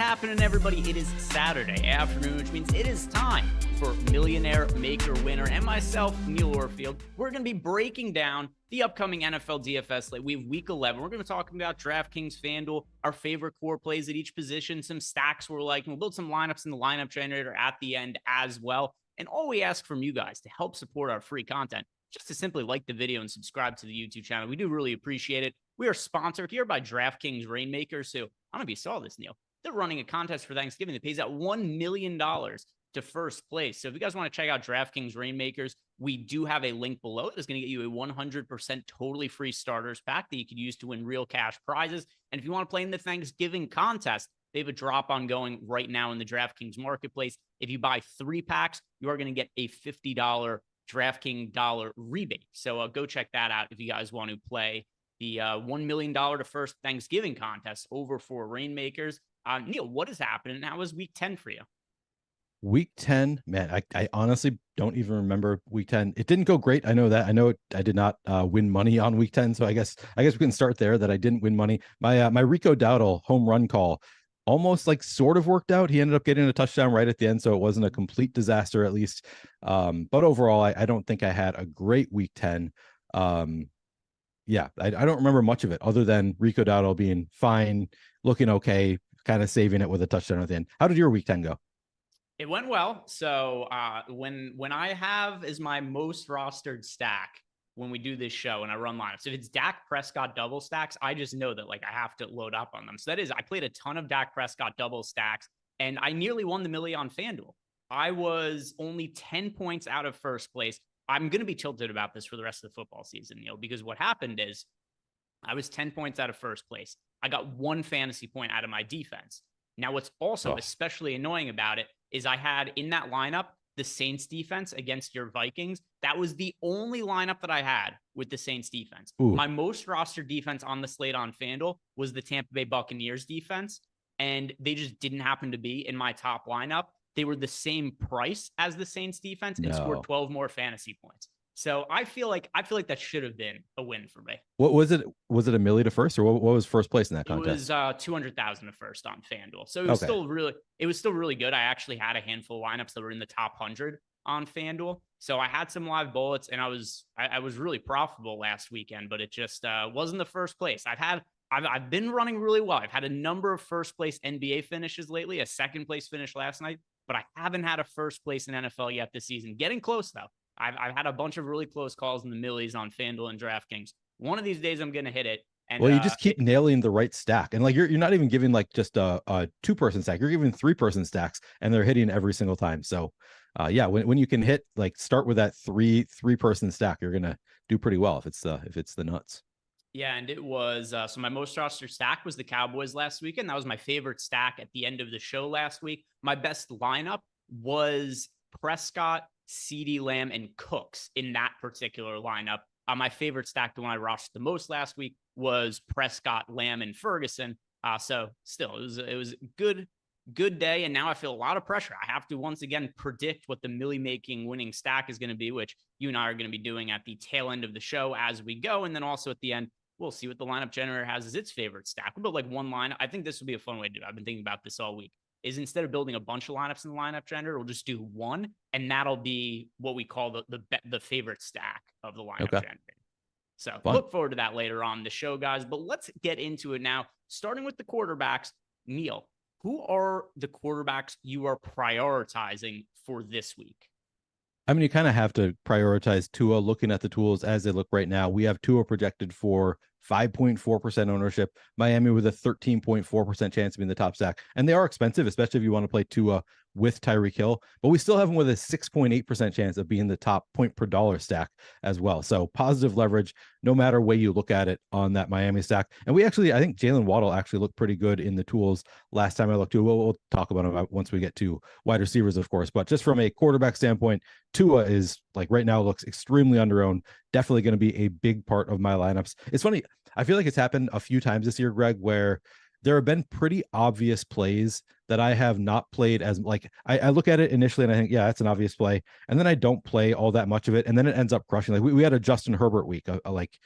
happening, everybody? It is Saturday afternoon, which means it is time for Millionaire Maker Winner and myself, Neil Orfield. We're going to be breaking down the upcoming NFL DFS slate. We have Week 11. We're going to talk about DraftKings, FanDuel, our favorite core plays at each position, some stacks we're liking. We'll build some lineups in the lineup generator at the end as well. And all we ask from you guys to help support our free content, just to simply like the video and subscribe to the YouTube channel. We do really appreciate it. We are sponsored here by DraftKings Rainmakers. So I don't know if you saw this, Neil. They're running a contest for Thanksgiving that pays out $1 million to first place. So if you guys want to check out DraftKings Rainmakers, we do have a link below. It is going to get you a 100% totally free starters pack that you could use to win real cash prizes. And if you want to play in the Thanksgiving contest, they have a drop ongoing right now in the DraftKings marketplace. If you buy 3 packs, you are going to get a $50 DraftKings dollar rebate. So go check that out if you guys want to play the $1 million to first Thanksgiving contest over for Rainmakers. Neil, what is happening? How was week 10 for you? Week 10, man, I honestly don't even remember week 10. It didn't go great. I know that. I know I did not win money on week 10. So I guess we can start there that I didn't win money. My Rico Dowdle home run call almost like sort of worked out. He ended up getting a touchdown right at the end. So it wasn't a complete disaster, at least. But overall, I don't think I had a great week 10. Yeah, I don't remember much of it other than Rico Dowdle being fine, looking okay, kind of saving it with a touchdown at the end. How did your week 10 go? It went well. So when I have as my most rostered stack when we do this show and I run lineups, if it's Dak Prescott double stacks, I just know that like I have to load up on them. So that is, I played a ton of Dak Prescott double stacks and I nearly won the milli on FanDuel. I was only 10 points out of first place. I'm going to be tilted about this for the rest of the football season, Neil, because what happened is I was 10 points out of first place. I got 1 fantasy point out of my defense. Now, what's also especially annoying about it is I had in that lineup the Saints defense against your Vikings. That was the only lineup that I had with the Saints defense. Ooh. My most rostered defense on the slate on FanDuel was the Tampa Bay Buccaneers defense, and they just didn't happen to be in my top lineup. They were the same price as the Saints defense and scored 12 more fantasy points. So I feel like that should have been a win for me. What was it? Was it a milli to first, or what was first place in that contest? It was 200,000 to first on FanDuel. So it was still really good. I actually had a handful of lineups that were in the top 100 on FanDuel. So I had some live bullets, and I was really profitable last weekend, but it just wasn't the first place. I've been running really well. I've had a number of first place NBA finishes lately, a second place finish last night, but I haven't had a first place in NFL yet this season. Getting close though. I've had a bunch of really close calls in the millies on FanDuel and DraftKings. One of these days I'm going to hit it. And, well, you just keep nailing the right stack. And like, you're not even giving like just a 2-person stack. You're giving 3-person stacks and they're hitting every single time. So yeah, when you can hit, like start with that 3-person stack, you're going to do pretty well if it's the nuts. Yeah, and it was, so my most roster stack was the Cowboys last weekend. That was my favorite stack at the end of the show last week. My best lineup was Prescott, CeeDee Lamb, and Cooks in that particular lineup. My favorite stack, the one I rostered the most last week, was Prescott, Lamb, and Ferguson. So still, it was a good day, and now I feel a lot of pressure. I have to once again predict what the milli-making winning stack is going to be, which you and I are going to be doing at the tail end of the show as we go, and then also at the end, we'll see what the lineup generator has as its favorite stack. We'll build like one line. I think this would be a fun way to do it. I've been thinking about this all week. Is instead of building a bunch of lineups in the lineup generator, we'll just do one, and that'll be what we call the favorite stack of the lineup generator. So look forward to that later on in the show, guys. But let's get into it now, starting with the quarterbacks. Neil, who are the quarterbacks you are prioritizing for this week? I mean, you kind of have to prioritize Tua looking at the tools as they look right now. We have Tua projected for 5.4% ownership, Miami with a 13.4% chance of being the top stack. And they are expensive, especially if you want to play Tua with Tyreek Hill, but we still have him with a 6.8% chance of being the top point per dollar stack as well. So positive leverage, no matter way you look at it on that Miami stack. And I think Jalen Waddle actually looked pretty good in the tools last time I looked too. We'll talk about him once we get to wide receivers, of course, but just from a quarterback standpoint, Tua is like right now looks extremely underowned, definitely going to be a big part of my lineups. It's funny. I feel like it's happened a few times this year, Greg, where there have been pretty obvious plays that I have not played as like I look at it initially and I think, yeah, that's an obvious play. And then I don't play all that much of it. And then it ends up crushing. Like we had a Justin Herbert week, like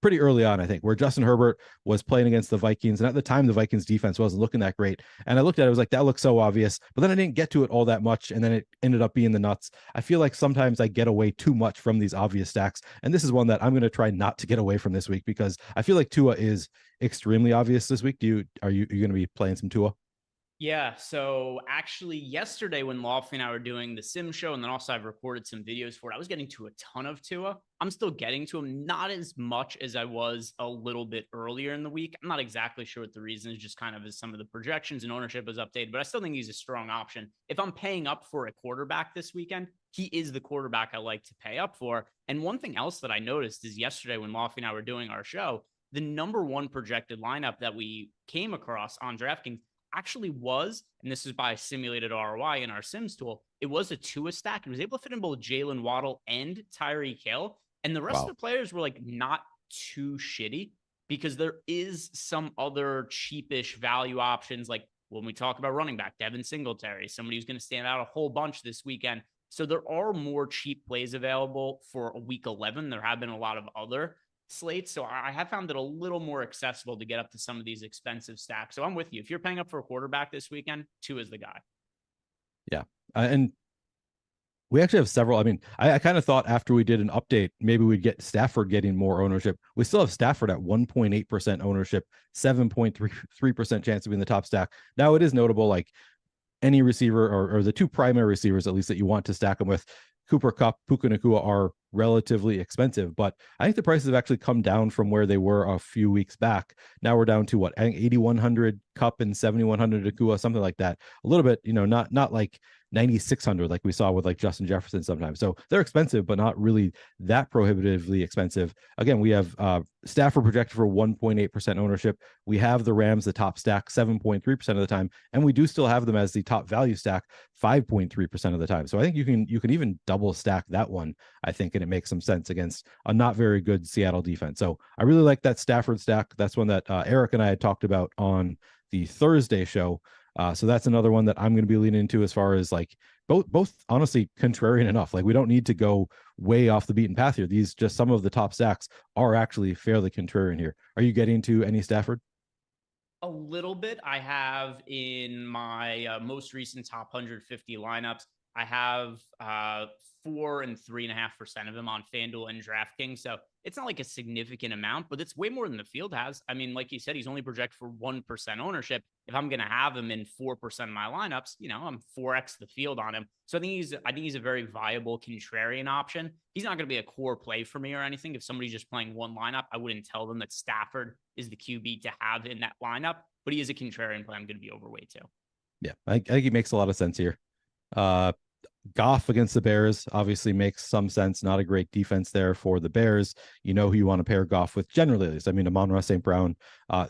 pretty early on, I think, where Justin Herbert was playing against the Vikings. And at the time, the Vikings defense wasn't looking that great. And I looked at it, I was like, that looks so obvious. But then I didn't get to it all that much. And then it ended up being the nuts. I feel like sometimes I get away too much from these obvious stacks. And this is one that I'm going to try not to get away from this week, because I feel like Tua is extremely obvious this week. Are you going to be playing some Tua? Yeah, so actually yesterday when Lofty and I were doing the sim show, and then also I've recorded some videos for it, I was getting to a ton of Tua. I'm still getting to him, not as much as I was a little bit earlier in the week. I'm not exactly sure what the reason is, just kind of as some of the projections and ownership is updated, but I still think he's a strong option. If I'm paying up for a quarterback this weekend, he is the quarterback I like to pay up for. And one thing else that I noticed is yesterday when Lofty and I were doing our show, the number one projected lineup that we came across on DraftKings actually was, and this is by simulated ROI in our Sims tool, it was a Tua stack. It was able to fit in both Jalen Waddle and Tyreek Hill. And the rest of the players were like not too shitty, because there is some other cheapish value options. Like when we talk about running back, Devin Singletary, somebody who's going to stand out a whole bunch this weekend. So there are more cheap plays available for a week 11. There have been a lot of other slates. So I have found it a little more accessible to get up to some of these expensive stacks. So I'm with you. If you're paying up for a quarterback this weekend, Tua is the guy. Yeah. And we actually have several. I mean, I kind of thought after we did an update, maybe we'd get Stafford getting more ownership. We still have Stafford at 1.8% ownership, 7.3% chance of being the top stack. Now it is notable, like any receiver or the two primary receivers, at least that you want to stack them with, Cooper Kupp, Puka Nacua, are relatively expensive, but I think the prices have actually come down from where they were a few weeks back. Now we're down to what, 8,100 Kupp and 7,100 Nacua, something like that. A little bit, not like 9,600 like we saw with like Justin Jefferson sometimes. So they're expensive, but not really that prohibitively expensive. Again, we have Stafford projected for 1.8% ownership. We have the Rams, the top stack, 7.3% of the time, and we do still have them as the top value stack, 5.3% of the time. So I think you can even double stack that one, I think, and it makes some sense against a not very good Seattle defense. So I really like that Stafford stack. That's one that Eric and I had talked about on the Thursday show. So that's another one that I'm going to be leaning into, as far as like both honestly contrarian enough. Like we don't need to go way off the beaten path here. These, just some of the top stacks are actually fairly contrarian here. Are you getting to any Stafford? A little bit. I have in my most recent top 150 lineups, I have 4 and 3.5% of them on FanDuel and DraftKings. So it's not like a significant amount, but it's way more than the field has. I mean, like you said, he's only projected for 1% ownership. If I'm going to have him in 4% of my lineups, I'm 4x the field on him. So I think he's a very viable contrarian option. He's not going to be a core play for me or anything. If somebody's just playing one lineup, I wouldn't tell them that Stafford is the QB to have in that lineup, but he is a contrarian play I'm going to be overweight too. Yeah, I think it makes a lot of sense here. Goff against the Bears obviously makes some sense. Not a great defense there for the Bears. You know who you want to pair Goff with generally, at least. I mean, Amon-Ra St. Brown,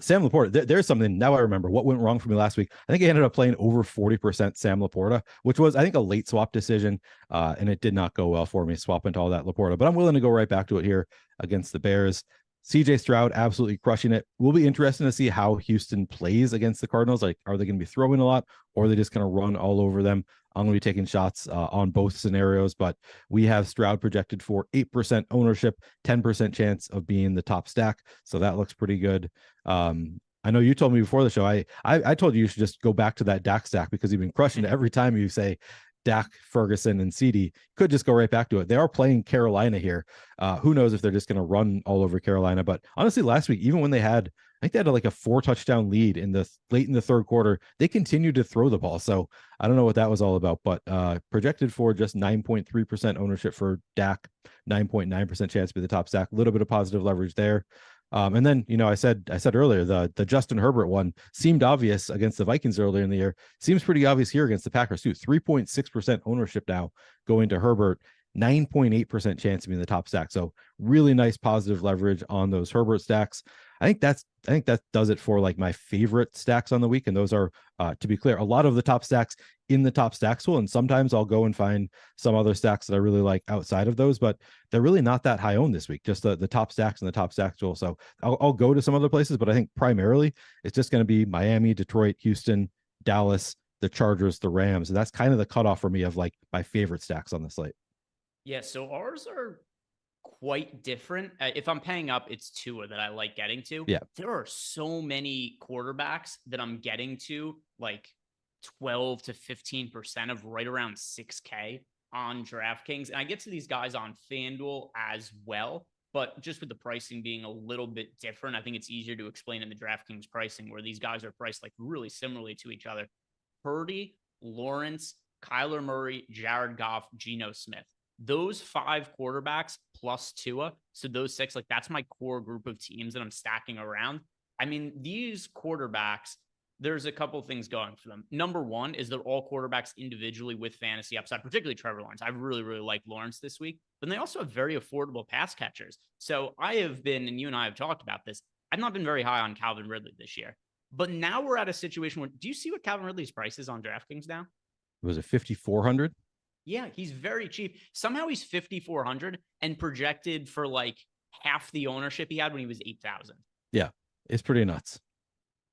Sam Laporta. There's something, now I remember what went wrong for me last week. I think I ended up playing over 40% Sam Laporta, which was, I think, a late swap decision, and it did not go well for me swapping to all that Laporta. But I'm willing to go right back to it here against the Bears. CJ Stroud absolutely crushing it. Will be interesting to see how Houston plays against the Cardinals. Like, are they going to be throwing a lot, or are they just going to run all over them? I'm going to be taking shots on both scenarios, but we have Stroud projected for 8% ownership, 10% chance of being the top stack. So that looks pretty good. I know you told me before the show, I told you should just go back to that Dak stack, because you've been crushing it every time you say Dak, Ferguson, and CD. Could just go right back to it. They are playing Carolina here. Who knows if they're just going to run all over Carolina? But honestly, last week, even when I think they had like a 4-touchdown lead late in the third quarter, they continued to throw the ball. So I don't know what that was all about, but projected for just 9.3% ownership for Dak, 9.9% chance to be the top stack. A little bit of positive leverage there. And then, I said earlier, the Justin Herbert one seemed obvious against the Vikings earlier in the year. Seems pretty obvious here against the Packers too. 3.6% ownership now going to Herbert, 9.8% chance to be in the top stack. So really nice positive leverage on those Herbert stacks. I think that does it for like my favorite stacks on the week. And those are, to be clear, a lot of the top stacks in the top stacks tool. And sometimes I'll go and find some other stacks that I really like outside of those, but they're really not that high owned this week, just the top stacks and the top stacks tool. So I'll go to some other places, but I think primarily it's just going to be Miami, Detroit, Houston, Dallas, the Chargers, the Rams. And that's kind of the cutoff for me of like my favorite stacks on the slate. Yeah, so ours are quite different. If I'm paying up, it's Tua that I like getting to. Yeah. There are so many quarterbacks that I'm getting to, like 12 to 15% of right around 6K on DraftKings. And I get to these guys on FanDuel as well. But just with the pricing being a little bit different, I think it's easier to explain in the DraftKings pricing where these guys are priced like really similarly to each other. Purdy, Lawrence, Kyler Murray, Jared Goff, Geno Smith. Those 5 quarterbacks plus Tua, so those 6, like that's my core group of teams that I'm stacking around. I mean, these quarterbacks, there's a couple things going for them. Number one is they're all quarterbacks individually with fantasy upside, particularly Trevor Lawrence. I really, really like Lawrence this week, but they also have very affordable pass catchers. So I have been, and you and I have talked about this, I've not been very high on Calvin Ridley this year. But now we're at a situation where, do you see what Calvin Ridley's price is on DraftKings now? Was it 5,400? Yeah, he's very cheap. Somehow he's 5,400 and projected for like half the ownership he had when he was 8,000. Yeah, it's pretty nuts.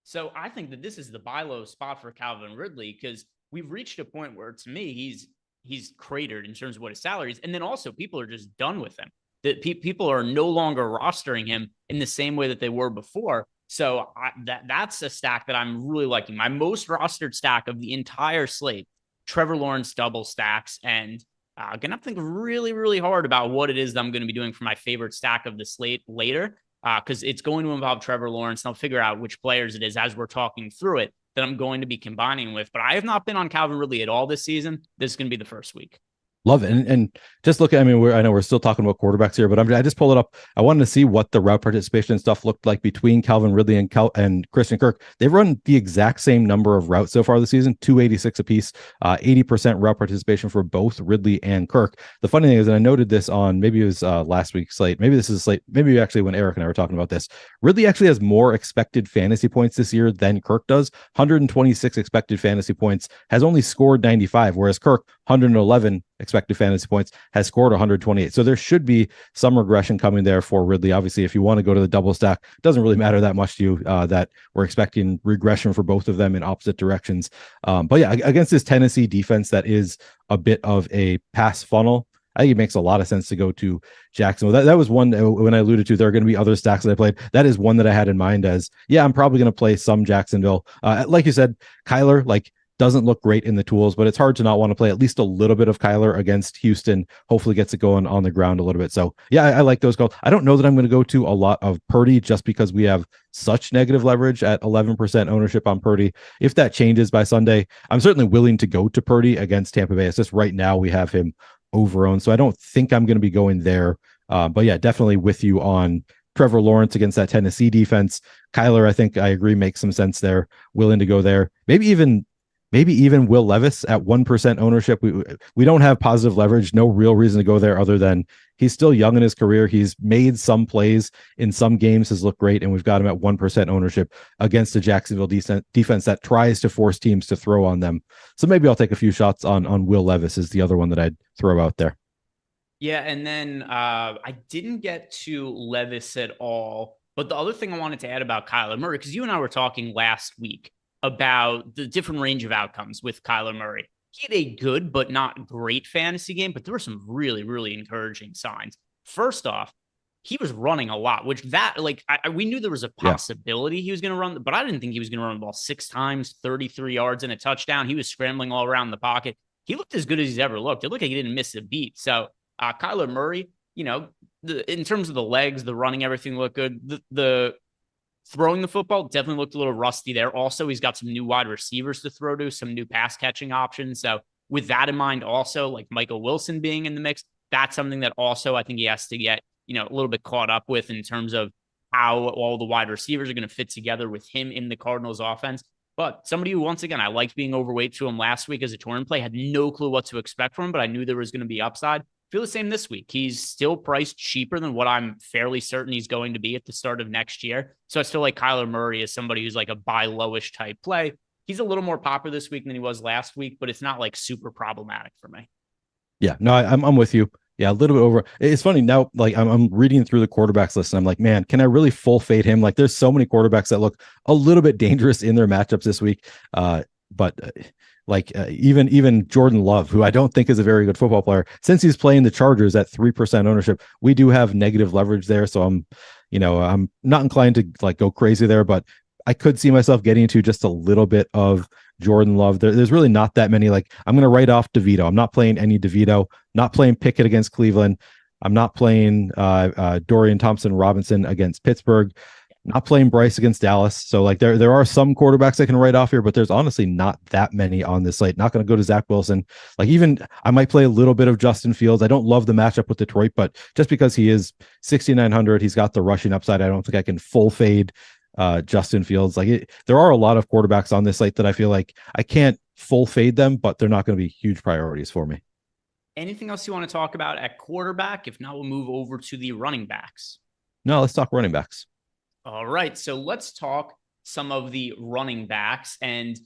So I think that this is the buy low spot for Calvin Ridley because we've reached a point where, to me, he's cratered in terms of what his salary is. And then also people are just done with him. That people are no longer rostering him in the same way that they were before. So that's a stack that I'm really liking. My most rostered stack of the entire slate, Trevor Lawrence double stacks. And I'm going to think really, really hard about what it is that I'm going to be doing for my favorite stack of the slate later. Because it's going to involve Trevor Lawrence. And I'll figure out which players it is as we're talking through it that I'm going to be combining with. But I have not been on Calvin Ridley at all this season. This is going to be the first week. Love it. And just look at, I mean, I know we're still talking about quarterbacks here, but I just pulled it up. I wanted to see what the route participation and stuff looked like between Calvin Ridley and Christian Kirk. They've run the exact same number of routes so far this season, 286 apiece, 80% route participation for both Ridley and Kirk. The funny thing is, and I noted this on, maybe it was last week's slate, maybe this is slate, maybe actually when Eric and I were talking about this, Ridley actually has more expected fantasy points this year than Kirk does. 126 expected fantasy points, has only scored 95, whereas Kirk, 111 expected fantasy points, has scored 128. So there should be some regression coming there for Ridley. Obviously, if you want to go to the double stack, it doesn't really matter that much to you that we're expecting regression for both of them in opposite directions. But yeah, against this Tennessee defense that is a bit of a pass funnel, I think it makes a lot of sense to go to Jacksonville. That was one when I alluded to there are going to be other stacks that I played. That is one that I had in mind as, yeah, I'm probably going to play some Jacksonville. Like you said, Kyler, like, doesn't look great in the tools, but it's hard to not want to play at least a little bit of Kyler against Houston. Hopefully gets it going on the ground a little bit. So yeah, I like those calls. I don't know that I'm going to go to a lot of Purdy just because we have such negative leverage at 11% ownership on Purdy. If that changes by Sunday, I'm certainly willing to go to Purdy against Tampa Bay. It's just right now we have him over-owned. So I don't think I'm going to be going there. But yeah, definitely with you on Trevor Lawrence against that Tennessee defense. Kyler, I think I agree, makes some sense there. Willing to go there. Maybe even Will Levis at 1% ownership. We don't have positive leverage. No real reason to go there other than he's still young in his career. He's made some plays in some games, has looked great, and we've got him at 1% ownership against the Jacksonville defense that tries to force teams to throw on them. So maybe I'll take a few shots on Will Levis is the other one that I'd throw out there. Yeah, and then I didn't get to Levis at all. But the other thing I wanted to add about Kyler Murray, because you and I were talking last week about the different range of outcomes with Kyler Murray. He had a good but not great fantasy game, but there were some really, really encouraging signs. First off, he was running a lot, which we knew there was a possibility he was going to run, but I didn't think he was going to run the ball 6 times, 33 yards and a touchdown. He was scrambling all around the pocket. He looked as good as he's ever looked. It looked like he didn't miss a beat. So Kyler Murray, in terms of the legs, the running, everything looked good. The throwing the football definitely looked a little rusty there. Also, he's got some new wide receivers to throw to, some new pass catching options. So with that in mind, also like Michael Wilson being in the mix, that's something that also I think he has to get, a little bit caught up with in terms of how all the wide receivers are going to fit together with him in the Cardinals offense. But somebody who, once again, I liked being overweight to him last week as a tournament play, had no clue what to expect from him, but I knew there was going to be upside. Feel the same this week. He's still priced cheaper than what I'm fairly certain he's going to be at the start of next year. So I still like Kyler Murray as somebody who's like a buy lowish type play. He's a little more popular this week than he was last week, but it's not like super problematic for me. Yeah, no, I'm with you. Yeah, a little bit over. It's funny now, like I'm reading through the quarterbacks list and I'm like, man, can I really full fade him? Like there's so many quarterbacks that look a little bit dangerous in their matchups this week. But Like even Jordan Love, who I don't think is a very good football player, since he's playing the Chargers at 3% ownership, we do have negative leverage there. So I'm not inclined to like go crazy there, but I could see myself getting into just a little bit of Jordan Love. There's really not that many. Like I'm going to write off DeVito. I'm not playing any DeVito. Not playing Pickett against Cleveland. I'm not playing Dorian Thompson-Robinson against Pittsburgh. Not playing Bryce against Dallas. So like there are some quarterbacks I can write off here, but there's honestly not that many on this slate. Not going to go to Zach Wilson. Like even I might play a little bit of Justin Fields. I don't love the matchup with Detroit, but just because he is 6,900, he's got the rushing upside. I don't think I can full fade Justin Fields. There are a lot of quarterbacks on this slate that I feel like I can't full fade them, but they're not going to be huge priorities for me. Anything else you want to talk about at quarterback? If not, we'll move over to the running backs. No, let's talk running backs. All right, so let's talk some of the running backs. And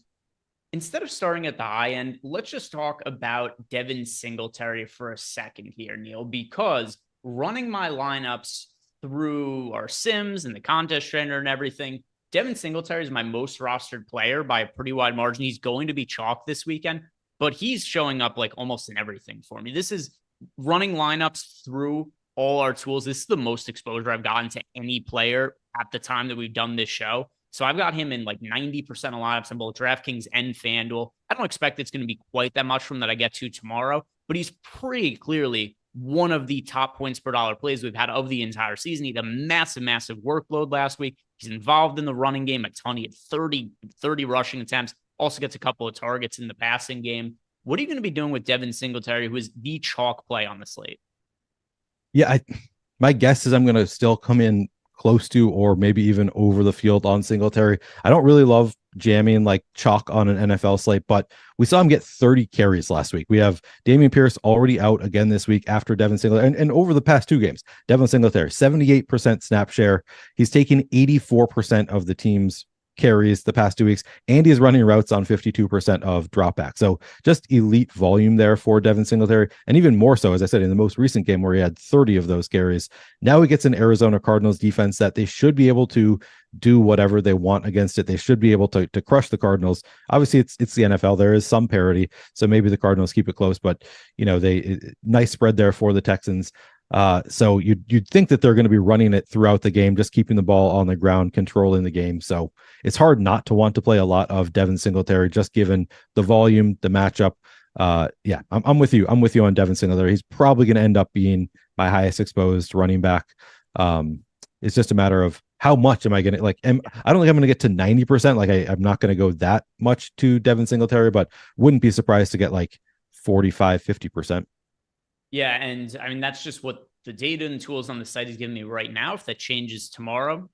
instead of starting at the high end, let's just talk about Devin Singletary for a second here, Neil, because running my lineups through our sims and the contest trainer and everything, Devin Singletary is my most rostered player by a pretty wide margin. He's going to be chalk this weekend, but he's showing up like almost in everything for me. This is running lineups through all our tools. This is the most exposure I've gotten to any player at the time that we've done this show. So I've got him in like 90% of lineups on both DraftKings and FanDuel. I don't expect it's going to be quite that much from that I get to tomorrow, but he's pretty clearly one of the top points per dollar plays we've had of the entire season. He had a massive, massive workload last week. He's involved in the running game a ton. He had 30 rushing attempts, also gets a couple of targets in the passing game. What are you going to be doing with Devin Singletary, who is the chalk play on the slate? Yeah, my guess is I'm going to still come in close to or maybe even over the field on Singletary. I don't really love jamming like chalk on an NFL slate, but we saw him get 30 carries last week. We have Dameon Pierce already out again this week after Devin Singletary. And over the past two games, Devin Singletary, 78% snap share. He's taking 84% of the team's carries the past 2 weeks, and he's running routes on 52% of dropback. So just elite volume there for Devin Singletary, and even more so, as I said, in the most recent game where he had 30 of those carries. Now he gets an Arizona Cardinals defense that they should be able to do whatever they want against it. They should be able to crush the Cardinals. Obviously, it's the NFL. There is some parity, so maybe the Cardinals keep it close, but nice spread there for the Texans. So you'd think that they're going to be running it throughout the game, just keeping the ball on the ground, controlling the game. So it's hard not to want to play a lot of Devin Singletary, just given the volume, the matchup. I'm with you. I'm with you on Devin Singletary. He's probably going to end up being my highest exposed running back. It's just a matter of how much am I going to I don't think I'm going to get to 90%. I'm not going to go that much to Devin Singletary, but wouldn't be surprised to get like 45, 50%. Yeah, and I mean, that's just what the data and tools on the site is giving me right now. If that changes tomorrow,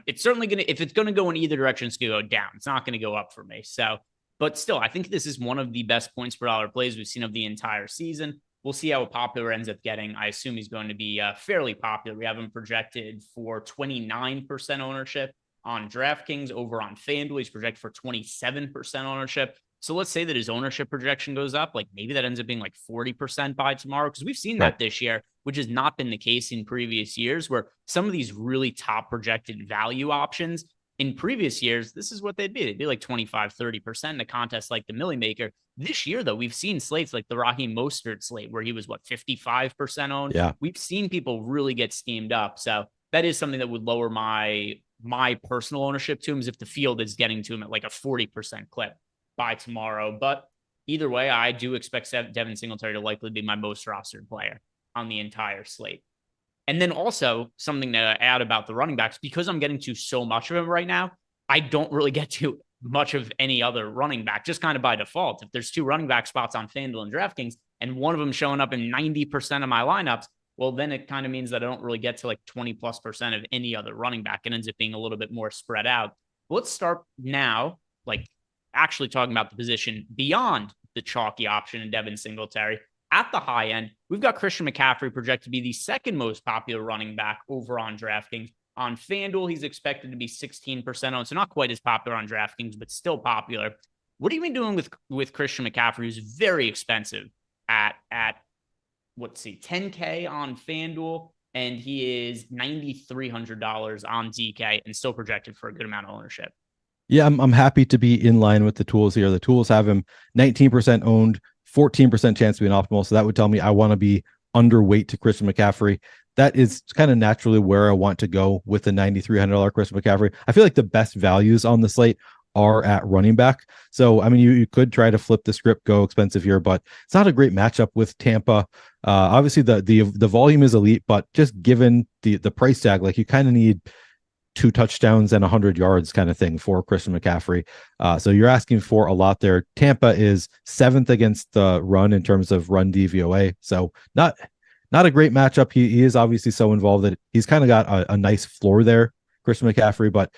it's certainly going to, if it's going to go in either direction, it's going to go down. It's not going to go up for me. So, but still, I think this is one of the best points per dollar plays we've seen of the entire season. We'll see how popular ends up getting. I assume he's going to be fairly popular. We have him projected for 29% ownership on DraftKings. Over on FanDuel, he's projected for 27% ownership. So let's say that his ownership projection goes up, like maybe that ends up being like 40% by tomorrow, because we've seen that this year, which has not been the case in previous years, where some of these really top projected value options in previous years, this is what they'd be. They'd be like 25, 30% in a contest like the Millie Maker. This year, though, we've seen slates like the Raheem Mostert slate where he was, 55% owned? Yeah. We've seen people really get schemed up. So that is something that would lower my personal ownership to him, is if the field is getting to him at like a 40% clip by tomorrow. But either way, I do expect Devin Singletary to likely be my most rostered player on the entire slate. And then also something to add about the running backs, because I'm getting to so much of him right now, I don't really get to much of any other running back, just kind of by default. If there's two running back spots on FanDuel and DraftKings, and one of them showing up in 90% of my lineups, well, then it kind of means that I don't really get to like 20+% of any other running back. It ends up being a little bit more spread out. Let's start now, actually talking about the position beyond the chalky option in Devin Singletary. At the high end, we've got Christian McCaffrey projected to be the second most popular running back over on DraftKings. On FanDuel, he's expected to be 16% owned, so not quite as popular on DraftKings, but still popular. What are you been doing with Christian McCaffrey, who's very expensive at $10K on FanDuel, and he is $9,300 on DK and still projected for a good amount of ownership? Yeah, I'm happy to be in line with the tools here. The tools have him 19% owned, 14% chance to be an optimal. So that would tell me I want to be underweight to Christian McCaffrey. That is kind of naturally where I want to go with the $9,300 Christian McCaffrey. I feel like the best values on the slate are at running back. So, I mean, you could try to flip the script, go expensive here, but it's not a great matchup with Tampa. Obviously, the volume is elite, but just given the price tag, like you kind of need 2 touchdowns and 100 yards kind of thing for Christian McCaffrey. So you're asking for a lot there. Tampa is 7th against the run in terms of run DVOA. So not a great matchup. He is obviously so involved that he's kind of got a nice floor there, Christian McCaffrey, but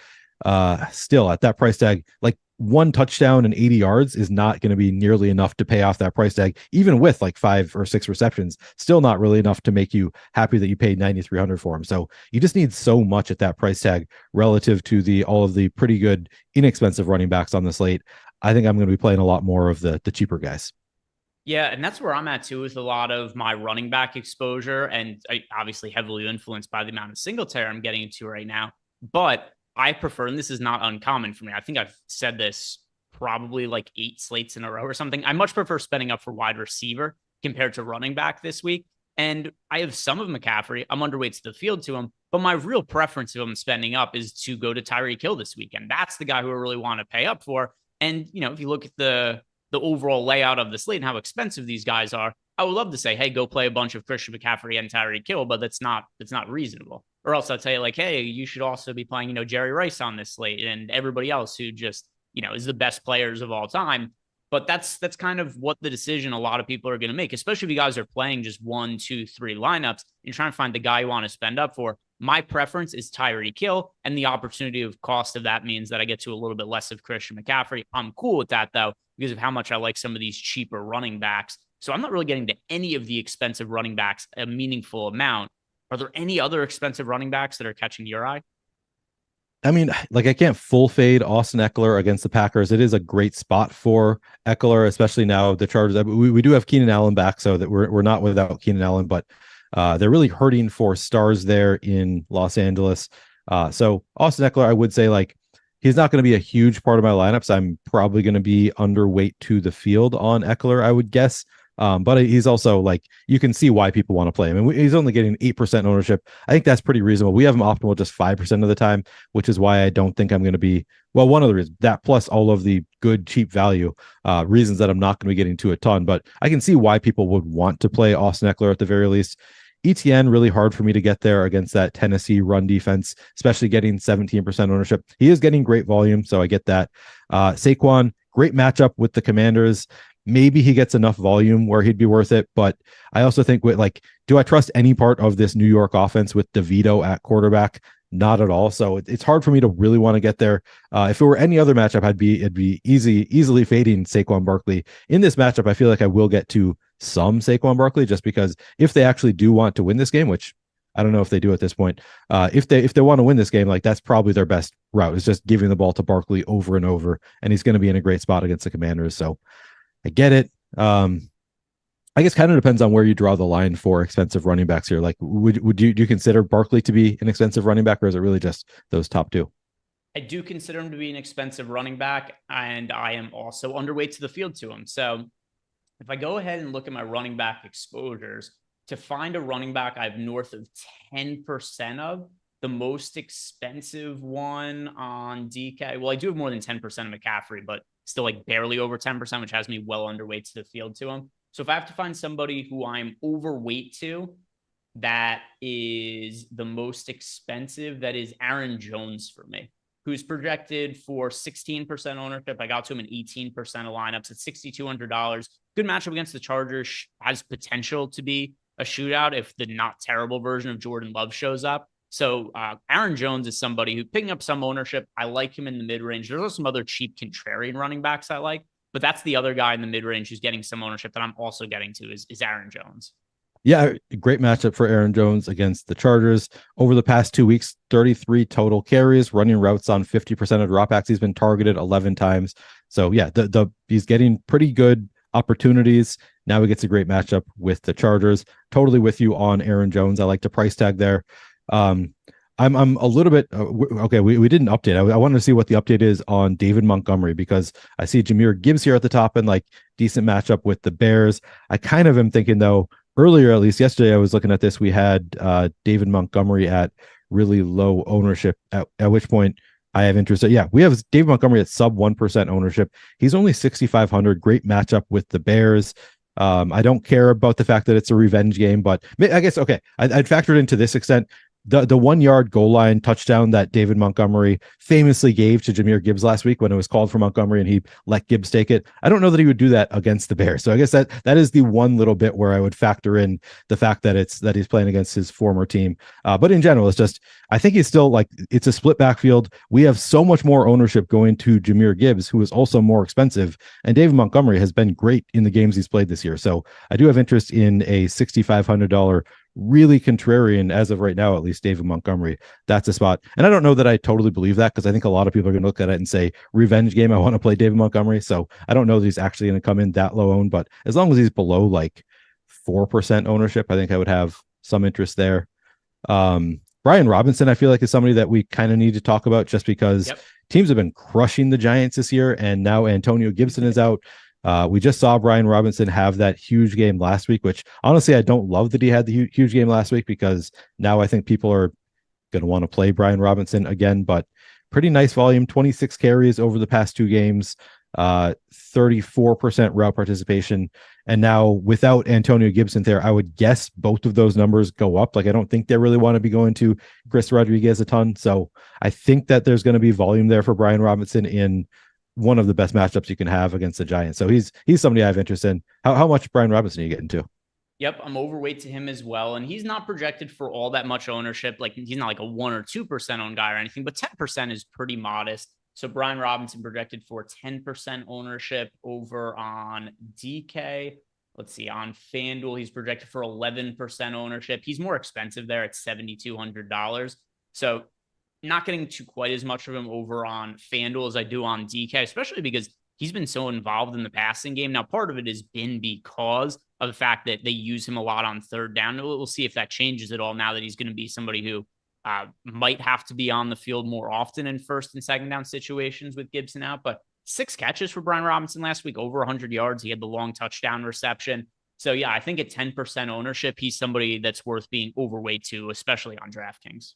still at that price tag, like 1 touchdown and 80 yards is not going to be nearly enough to pay off that price tag, even with like 5 or 6 receptions. Still not really enough to make you happy that you paid $9,300 for him. So you just need so much at that price tag relative to all of the pretty good inexpensive running backs on the slate. I think I'm going to be playing a lot more of the cheaper guys. Yeah, and that's where I'm at too with a lot of my running back exposure, and obviously heavily influenced by the amount of Singletary I'm getting into right now. But I prefer, and this is not uncommon for me, I think I've said this probably like 8 slates in a row or something. I much prefer spending up for wide receiver compared to running back this week. And I have some of McCaffrey. I'm underweight to the field to him, but my real preference if I'm spending up is to go to Tyreek Hill this weekend. That's the guy who I really want to pay up for. And, you know, if you look at the overall layout of the slate and how expensive these guys are, I would love to say, hey, go play a bunch of Christian McCaffrey and Tyreek Hill, but that's not reasonable. Or else I'll tell you, like, hey, you should also be playing, Jerry Rice on this slate and everybody else who just, is the best players of all time. But that's kind of what the decision a lot of people are going to make, especially if you guys are playing just 1, 2, 3 lineups. You're trying to find the guy you want to spend up for. My preference is Tyreek Hill, and the opportunity of cost of that means that I get to a little bit less of Christian McCaffrey. I'm cool with that, though, because of how much I like some of these cheaper running backs. So I'm not really getting to any of the expensive running backs a meaningful amount. Are there any other expensive running backs that are catching your eye? I mean, like I can't full fade Austin Eckler against the Packers. It is a great spot for Eckler, especially now the Chargers. We do have Keenan Allen back, so that we're not without Keenan Allen, but they're really hurting for stars there in Los Angeles. So Austin Eckler, I would say, like, he's not going to be a huge part of my lineups. I'm probably going to be underweight to the field on Eckler, I would guess. But he's also, like, you can see why people want to play him. And he's only getting 8% ownership. I think that's pretty reasonable. We have him optimal just 5% of the time, which is why I don't think I'm going to be, well, one of the reasons, that plus all of the good, cheap value reasons that I'm not going to be getting to a ton. But I can see why people would want to play Austin Eckler at the very least. ETN, really hard for me to get there against that Tennessee run defense, especially getting 17% ownership. He is getting great volume, so I get that. Saquon, great matchup with the Commanders. Maybe he gets enough volume where he'd be worth it, but I also think do I trust any part of this New York offense with DeVito at quarterback? Not at all. So it's hard for me to really want to get there. If it were any other matchup, it'd be easily fading Saquon Barkley. In this matchup, I feel like I will get to some Saquon Barkley, just because if they actually do want to win this game, which I don't know if they do at this point, if they want to win this game, like, that's probably their best route, is just giving the ball to Barkley over and over, and he's going to be in a great spot against the Commanders. So I get it. I guess kind of depends on where you draw the line for expensive running backs here. Like, would you consider Barkley to be an expensive running back, or is it really just those top 2? I do consider him to be an expensive running back, and I am also underweight to the field to him. So if I go ahead and look at my running back exposures, to find a running back I have north of 10% of, the most expensive one on DK, well, I do have more than 10% of McCaffrey, but still like barely over 10%, which has me well underweight to the field to him. So if I have to find somebody who I'm overweight to, that is the most expensive, that is Aaron Jones for me, who's projected for 16% ownership. I got to him in 18% of lineups at $6,200. Good matchup against the Chargers, has potential to be a shootout if the not terrible version of Jordan Love shows up. So Aaron Jones is somebody who, picking up some ownership, I like him in the mid-range. There's also some other cheap contrarian running backs I like, but that's the other guy in the mid-range who's getting some ownership that I'm also getting to is Aaron Jones. Yeah, great matchup for Aaron Jones against the Chargers. Over the past 2 weeks, 33 total carries, running routes on 50% of dropbacks. He's been targeted 11 times. So yeah, he's getting pretty good opportunities. Now he gets a great matchup with the Chargers. Totally with you on Aaron Jones. I like the price tag there. I'm a little bit okay. We didn't update. I wanted to see what the update is on David Montgomery, because I see Jahmyr Gibbs here at the top and like decent matchup with the Bears. I kind of am thinking though, earlier, at least yesterday, I was looking at this. We had David Montgomery at really low ownership, at which point I have interest. Yeah, we have David Montgomery at sub 1% ownership. He's only 6,500. Great matchup with the Bears. I don't care about the fact that it's a revenge game, but I guess, okay, I'd factored into this extent. The 1 yard goal line touchdown that David Montgomery famously gave to Jahmyr Gibbs last week when it was called for Montgomery and he let Gibbs take it. I don't know that he would do that against the Bears. So I guess that is the one little bit where I would factor in the fact that he's playing against his former team. But in general, it's just, I think he's still like, it's a split backfield. We have so much more ownership going to Jahmyr Gibbs, who is also more expensive. And David Montgomery has been great in the games he's played this year. So I do have interest in a $6,500 really contrarian, as of right now, at least, David Montgomery. That's a spot. And I don't know that I totally believe that, because I think a lot of people are going to look at it and say, revenge game, I want to play David Montgomery. So I don't know that he's actually going to come in that low owned, but as long as he's below like 4% ownership, I think I would have some interest there. Brian Robinson, I feel like, is somebody that we kind of need to talk about, just because teams have been crushing the Giants this year, and now Antonio Gibson is out. We just saw Brian Robinson have that huge game last week, which honestly, I don't love that he had the huge game last week, because now I think people are going to want to play Brian Robinson again. But pretty nice volume, 26 carries over the past 2 games, 34% route participation. And now without Antonio Gibson there, I would guess both of those numbers go up. Like, I don't think they really want to be going to Chris Rodriguez a ton. So I think that there's going to be volume there for Brian Robinson in one of the best matchups you can have against the Giants. So he's somebody I have interest in. How much Brian Robinson are you getting to? Yep, I'm overweight to him as well. And he's not projected for all that much ownership. Like, he's not like a 1 or 2% owned guy or anything, but 10% is pretty modest. So Brian Robinson projected for 10% ownership over on DK. Let's see, on FanDuel, he's projected for 11% ownership. He's more expensive there at $7,200. So not getting to quite as much of him over on FanDuel as I do on DK, especially because he's been so involved in the passing game. Now, part of it has been because of the fact that they use him a lot on third down. We'll see if that changes at all now that he's going to be somebody who might have to be on the field more often in first and second down situations with Gibson out. But 6 catches for Brian Robinson last week, over 100 yards. He had the long touchdown reception. So yeah, I think at 10% ownership, he's somebody that's worth being overweight to, especially on DraftKings.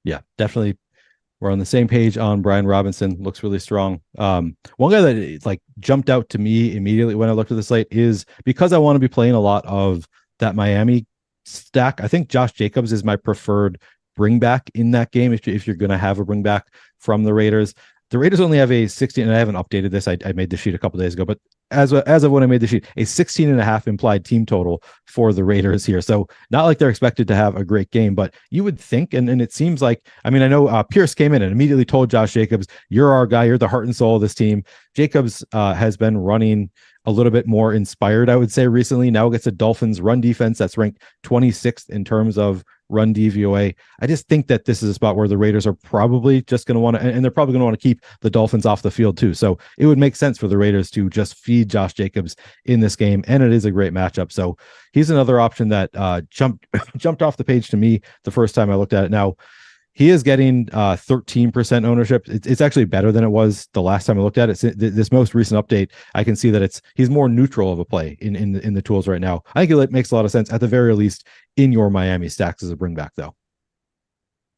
Yeah, definitely. We're on the same page on Brian Robinson. Looks really strong. One guy that like jumped out to me immediately when I looked at the slate is, because I want to be playing a lot of that Miami stack, I think Josh Jacobs is my preferred bring back in that game. If you're going to have a bring back from the Raiders only have a 16, and I haven't updated this. I made the sheet a couple days ago, but as of when I made the sheet, a 16.5 implied team total for the Raiders here. So not like they're expected to have a great game, but you would think, and it seems like, I mean, I know Pierce came in and immediately told Josh Jacobs, you're our guy, you're the heart and soul of this team. Jacobs has been running a little bit more inspired, I would say, recently. Now against the Dolphins run defense that's ranked 26th in terms of run DVOA. I just think that this is a spot where the Raiders are probably just going to want to, and they're probably going to want to keep the Dolphins off the field too. So it would make sense for the Raiders to just feed Josh Jacobs in this game. And it is a great matchup. So he's another option that jumped off the page to me the first time I looked at it. Now, he is getting 13% ownership. It's actually better than it was the last time I looked at it. This most recent update, I can see that he's more neutral of a play in the tools right now. I think it makes a lot of sense, at the very least, in your Miami stacks as a bring back, though.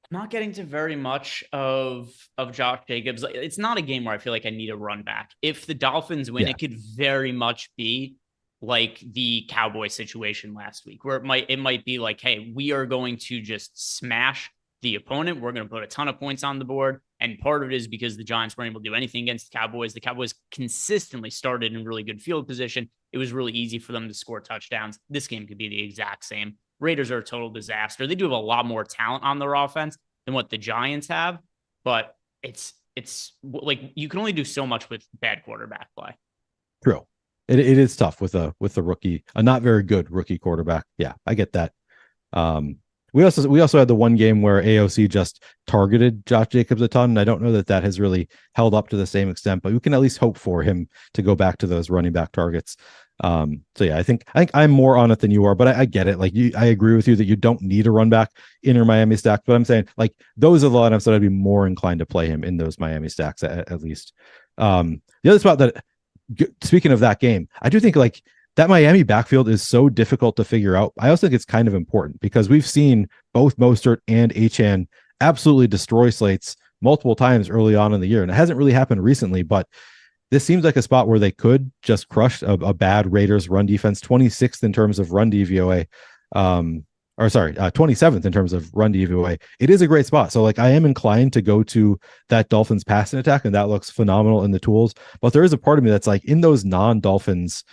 Not getting to very much of Josh Jacobs. It's not a game where I feel like I need a run back. If the Dolphins win, It could very much be like the Cowboy situation last week, where it might be like, hey, we are going to just smash the opponent. We're going to put a ton of points on the board. And part of it is because the Giants weren't able to do anything against the Cowboys. The Cowboys consistently started in really good field position. It was really easy for them to score touchdowns. This game could be the exact same. Raiders are a total disaster. They do have a lot more talent on their offense than what the Giants have, but it's like you can only do so much with bad quarterback play. True. It is tough with a rookie, a not very good rookie quarterback. Yeah, I get that. We also had the one game where AOC just targeted Josh Jacobs a ton. And I don't know that has really held up to the same extent, but we can at least hope for him to go back to those running back targets. So yeah, I think I'm more on it than you are, but I get it. Like I agree with you that you don't need a run back in your Miami stack, but I'm saying like those are the lineups that I'd be more inclined to play him in those Miami stacks at least. The other spot that, speaking of that game, I do think like that Miami backfield is so difficult to figure out. I also think it's kind of important because we've seen both Mostert and Achane absolutely destroy slates multiple times early on in the year. And it hasn't really happened recently, but this seems like a spot where they could just crush a bad Raiders run defense, 26th in terms of run DVOA. 27th in terms of run DVOA. It is a great spot. So like I am inclined to go to that Dolphins passing attack, and that looks phenomenal in the tools. But there is a part of me that's like in those non-Dolphins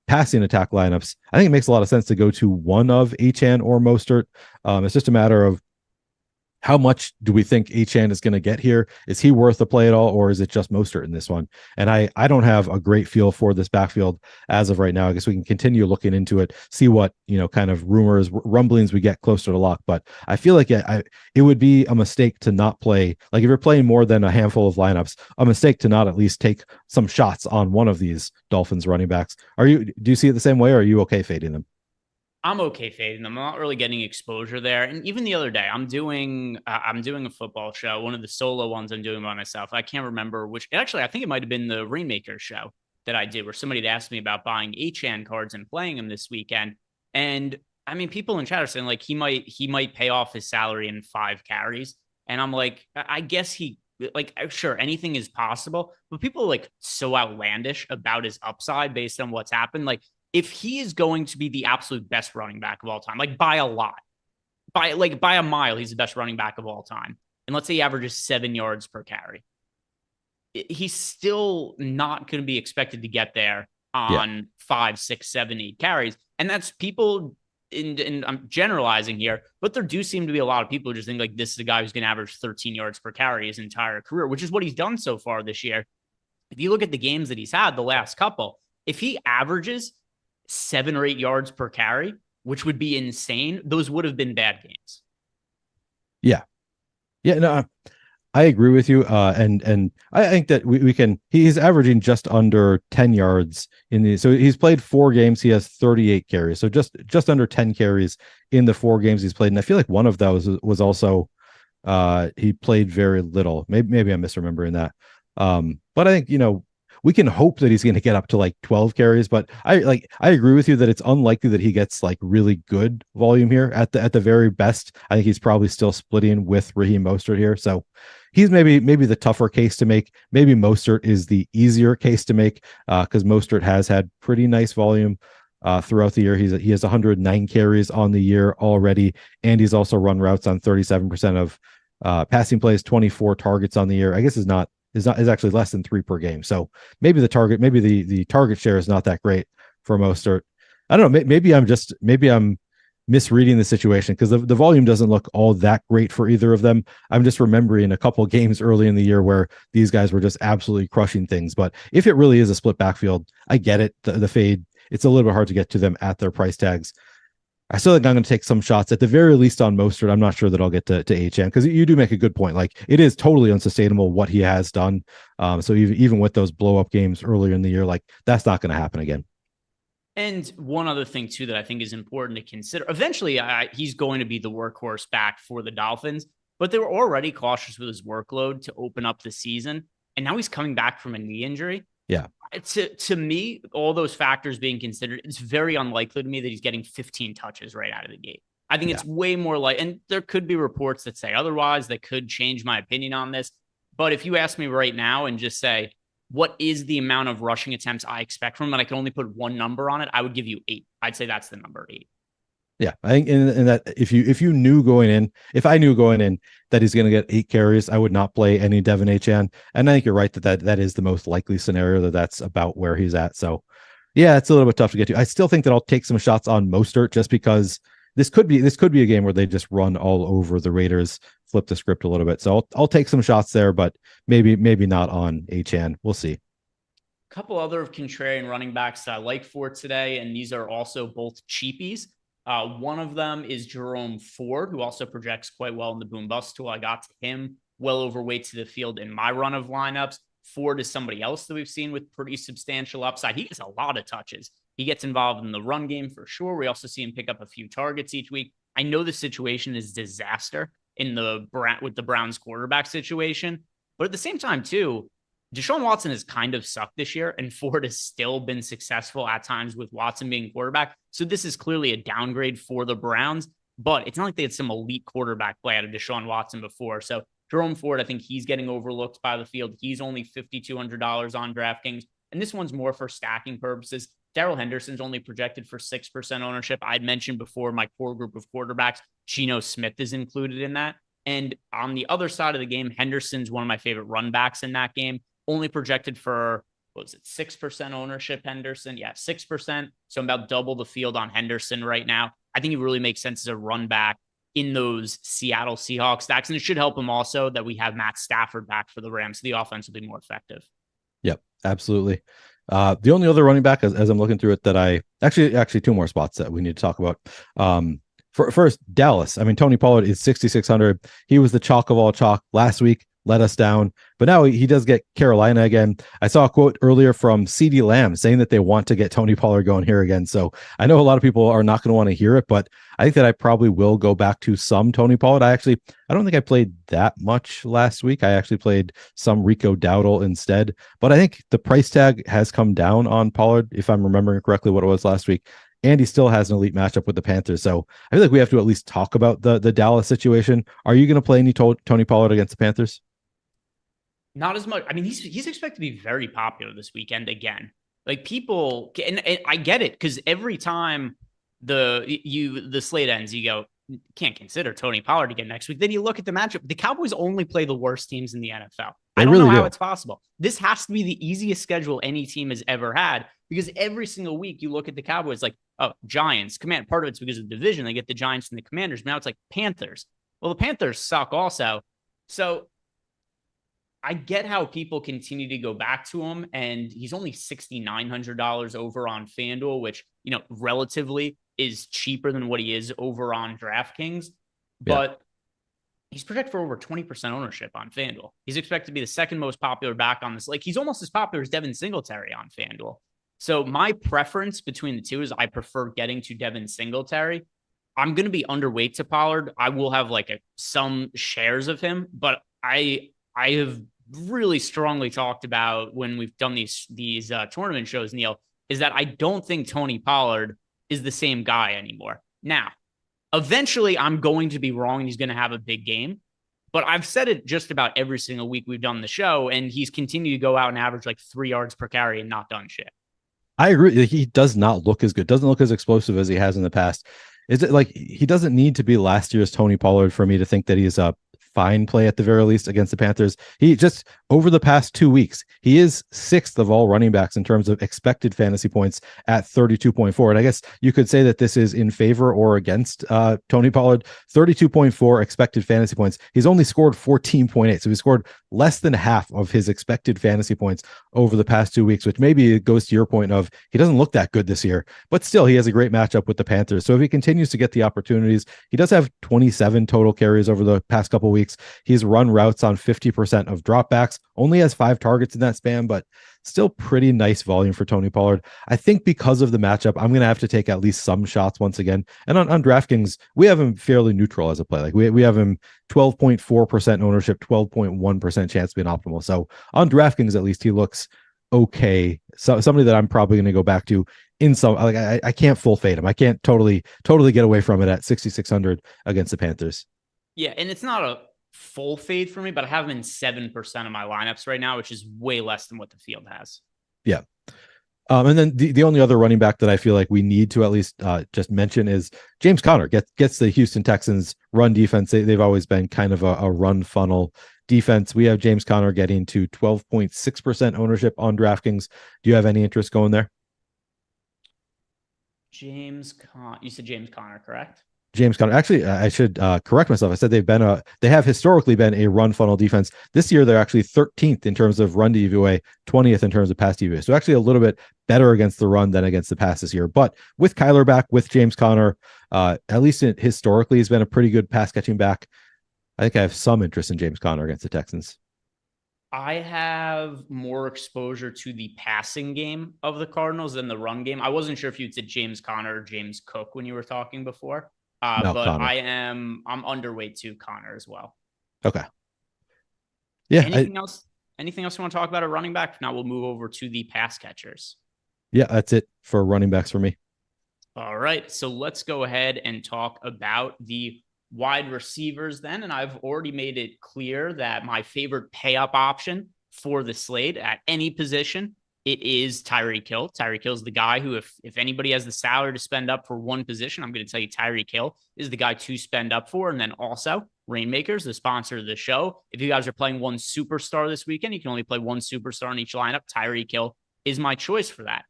passing attack lineups, I think it makes a lot of sense to go to one of Achane or Mostert. It's just a matter of how much do we think Achane is going to get here? Is he worth the play at all, or is it just Mostert in this one? And I don't have a great feel for this backfield as of right now. I guess we can continue looking into it, see what kind of rumblings we get closer to lock. But I feel like it would be a mistake to not play. Like if you're playing more than a handful of lineups, a mistake to not at least take some shots on one of these Dolphins running backs. Do you see it the same way, or are you okay fading them? I'm okay fading them. I'm not really getting exposure there. And even the other day, I'm doing a football show, one of the solo ones I'm doing by myself. I can't remember which. Actually, I think it might have been the Rainmaker show that I did, where somebody had asked me about buying Achane cards and playing them this weekend. And I mean, people in chat are saying like he might pay off his salary in 5 carries. And I'm like, I guess sure, anything is possible, but people are like so outlandish about his upside based on what's happened. Like, if he is going to be the absolute best running back of all time, like by a lot, by a mile, he's the best running back of all time. And let's say he averages 7 yards per carry. He's still not going to be expected to get there on 5, 6, 7, 8 carries. And that's people and I'm generalizing here, but there do seem to be a lot of people who just think like this is a guy who's going to average 13 yards per carry his entire career, which is what he's done so far this year. If you look at the games that he's had the last couple, if he averages 7 or 8 yards per carry, which would be insane, those would have been bad games. Yeah. No, I agree with you. And I think that he's averaging just under 10 yards so he's played 4 games. He has 38 carries. So just under 10 carries in the 4 games he's played. And I feel like one of those was also, he played very little. Maybe I'm misremembering that. But I think, we can hope that he's going to get up to like 12 carries, but I agree with you that it's unlikely that he gets like really good volume here at the very best. I think he's probably still splitting with Raheem Mostert here. So he's maybe the tougher case to make. Maybe Mostert is the easier case to make because Mostert has had pretty nice volume throughout the year. He has 109 carries on the year already, and he's also run routes on 37% of passing plays, 24 targets on the year. I guess is actually less than 3 per game. So maybe the target share is not that great for Mostert. I don't know. Maybe I'm misreading the situation because the volume doesn't look all that great for either of them. I'm just remembering a couple of games early in the year where these guys were just absolutely crushing things. But if it really is a split backfield, I get it. The fade, it's a little bit hard to get to them at their price tags. I still think I'm going to take some shots at the very least on Mostert. I'm not sure that I'll get to Achane because you do make a good point. Like it is totally unsustainable what he has done. So even with those blow up games earlier in the year, like that's not going to happen again. And one other thing too that I think is important to consider. Eventually, he's going to be the workhorse back for the Dolphins, but they were already cautious with his workload to open up the season, and now he's coming back from a knee injury. Yeah. To me, all those factors being considered, it's very unlikely to me that he's getting 15 touches right out of the gate. I think it's way more and there could be reports that say otherwise that could change my opinion on this. But if you ask me right now and just say, what is the amount of rushing attempts I expect from him, and I can only put one number on it, I would give you 8. I'd say that's the number 8. Yeah, I think in that if I knew going in that he's going to get 8 carries, I would not play any Devin Achane. And I think you're right that is the most likely scenario that's about where he's at. So yeah, it's a little bit tough to get to. I still think that I'll take some shots on Mostert just because this could be a game where they just run all over the Raiders, flip the script a little bit. So I'll take some shots there, but maybe not on Achane. We'll see. A couple other contrarian running backs that I like for today, and these are also both cheapies. One of them is Jerome Ford, who also projects quite well in the boom bust tool. I got to him well overweight to the field in my run of lineups. Ford is somebody else that we've seen with pretty substantial upside. He gets a lot of touches. He gets involved in the run game for sure. We also see him pick up a few targets each week. I know the situation is disaster with the Browns quarterback situation, but at the same time too, Deshaun Watson has kind of sucked this year, and Ford has still been successful at times with Watson being quarterback. So this is clearly a downgrade for the Browns, but it's not like they had some elite quarterback play out of Deshaun Watson before. So Jerome Ford, I think he's getting overlooked by the field. He's only $5,200 on DraftKings, and this one's more for stacking purposes. Darrell Henderson's only projected for 6% ownership. I'd mentioned before my core group of quarterbacks, Geno Smith is included in that. And on the other side of the game, Henderson's one of my favorite run backs in that game. Only projected for, 6% ownership, Henderson? Yeah, 6%. So I'm about double the field on Henderson right now. I think it really makes sense as a run back in those Seattle Seahawks stacks. And it should help him also that we have Matt Stafford back for the Rams. So the offense will be more effective. Yep, absolutely. The only other running back, as I'm looking through it, that I actually two more spots that we need to talk about. First, Dallas. I mean, Tony Pollard is 6,600. He was the chalk of all chalk last week, let us down, but now he does get Carolina again. I saw a quote earlier from CeeDee Lamb saying that they want to get Tony Pollard going here again. So I know a lot of people are not going to want to hear it, but I think that I probably will go back to some Tony Pollard. I don't think I played that much last week. I actually played some Rico Dowdle instead, but I think the price tag has come down on Pollard, if I'm remembering correctly what it was last week. And he still has an elite matchup with the Panthers. So I feel like we have to at least talk about the Dallas situation. Are you going to play any Tony Pollard against the Panthers? Not as much. I mean, he's expected to be very popular this weekend again. Like people, and I get it, because every time the slate ends, you go, can't consider Tony Pollard again next week. Then you look at the matchup. The Cowboys only play the worst teams in the NFL. I don't know how it's possible. This has to be the easiest schedule any team has ever had, because every single week you look at the Cowboys like, oh, Giants, Command. Part of it's because of the division. They get the Giants and the Commanders. Now it's like Panthers. Well, the Panthers suck also. So I get how people continue to go back to him, and he's only $6,900 over on FanDuel, which, relatively is cheaper than what he is over on DraftKings, but he's projected for over 20% ownership on FanDuel. He's expected to be the second most popular back on this. Like, he's almost as popular as Devin Singletary on FanDuel. So my preference between the two is I prefer getting to Devin Singletary. I'm going to be underweight to Pollard. I will have some shares of him, but I have really strongly talked about when we've done these tournament shows, Neil, is that I don't think Tony Pollard is the same guy anymore. Now, eventually I'm going to be wrong and he's going to have a big game, but I've said it just about every single week we've done the show, and he's continued to go out and average 3 yards per carry and not done shit. I agree. He does not look as good. Doesn't look as explosive as he has in the past. Is it he doesn't need to be last year's Tony Pollard for me to think that he's a fine play at the very least against the Panthers? He just, over the past 2 weeks, he is 6th of all running backs in terms of expected fantasy points at 32.4. And I guess you could say that this is in favor or against Tony Pollard. 32.4 expected fantasy points. He's only scored 14.8. So he scored less than half of his expected fantasy points over the past 2 weeks, which maybe it goes to your point of he doesn't look that good this year, but still he has a great matchup with the Panthers. So if he continues to get the opportunities, he does have 27 total carries over the past couple of weeks. He's run routes on 50% of dropbacks, only has 5 targets in that span, but still pretty nice volume for Tony Pollard. I think because of the matchup, I'm going to have to take at least some shots once again. And on DraftKings, we have him fairly neutral as a play. We have him 12.4% ownership, 12.1% chance to be an optimal. So on DraftKings, at least he looks okay. So somebody that I'm probably going to go back to in some, I can't full fade him. I can't totally get away from it at 6,600 against the Panthers. Yeah. And it's not a full fade for me, but I have him in 7% of my lineups right now, which is way less than what the field has. Yeah. And then the only other running back that I feel like we need to at least just mention is James Conner. Gets the Houston Texans run defense. They've always been kind of a run funnel defense. We have James Conner getting to 12.6% ownership on DraftKings. Do you have any interest going there? You said James Conner, correct? James Conner. Actually, I should correct myself. I said they have historically been a run funnel defense. This year, they're actually 13th in terms of run DVOA, 20th in terms of pass DVOA. So actually a little bit better against the run than against the pass this year. But with Kyler back, with James Conner, at least historically, he's been a pretty good pass catching back. I think I have some interest in James Conner against the Texans. I have more exposure to the passing game of the Cardinals than the run game. I wasn't sure if you'd said James Conner or James Cook when you were talking before. No, But Conner. I'm underweight to Connor as well. Okay. Yeah. Anything else you want to talk about a running back? Now we'll move over to the pass catchers. Yeah, that's it for running backs for me. All right. So let's go ahead and talk about the wide receivers then. And I've already made it clear that my favorite pay up option for the slate at any position, it is Tyreek Hill. Tyreek Hill is the guy who, if anybody has the salary to spend up for one position, I'm going to tell you Tyreek Hill is the guy to spend up for. And then also Rainmakers, the sponsor of the show. If you guys are playing one superstar this weekend, you can only play one superstar in each lineup. Tyreek Hill is my choice for that.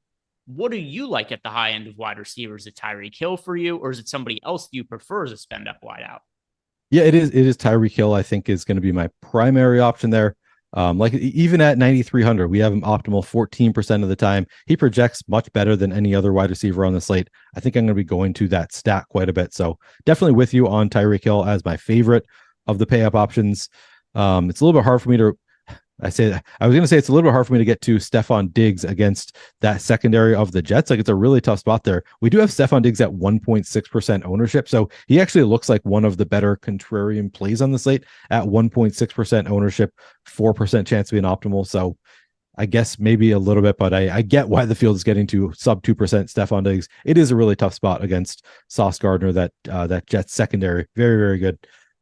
What do you like at the high end of wide receivers? Is it Tyreek Hill for you, or is it somebody else you prefer as a spend up wide out? Yeah, it is. It is Tyreek Hill. I think is going to be my primary option there. Like even at 9,300, we have him optimal 14% of the time. He projects much better than any other wide receiver on the slate. I think I'm going to be going to that stat quite a bit. So definitely with you on Tyreek Hill as my favorite of the pay up options. It's a little bit hard for me to. I was going to say it's a little bit hard for me to get to Stephon Diggs against that secondary of the Jets. Like it's a really tough spot there. We do have Stephon Diggs at 1.6% ownership. So he actually looks like one of the better contrarian plays on the slate at 1.6% ownership, 4% chance to be an optimal. So I guess maybe a little bit, but I get why the field is getting to sub 2% Stephon Diggs. It is a really tough spot against Sauce Gardner, that Jets secondary. Very, very good.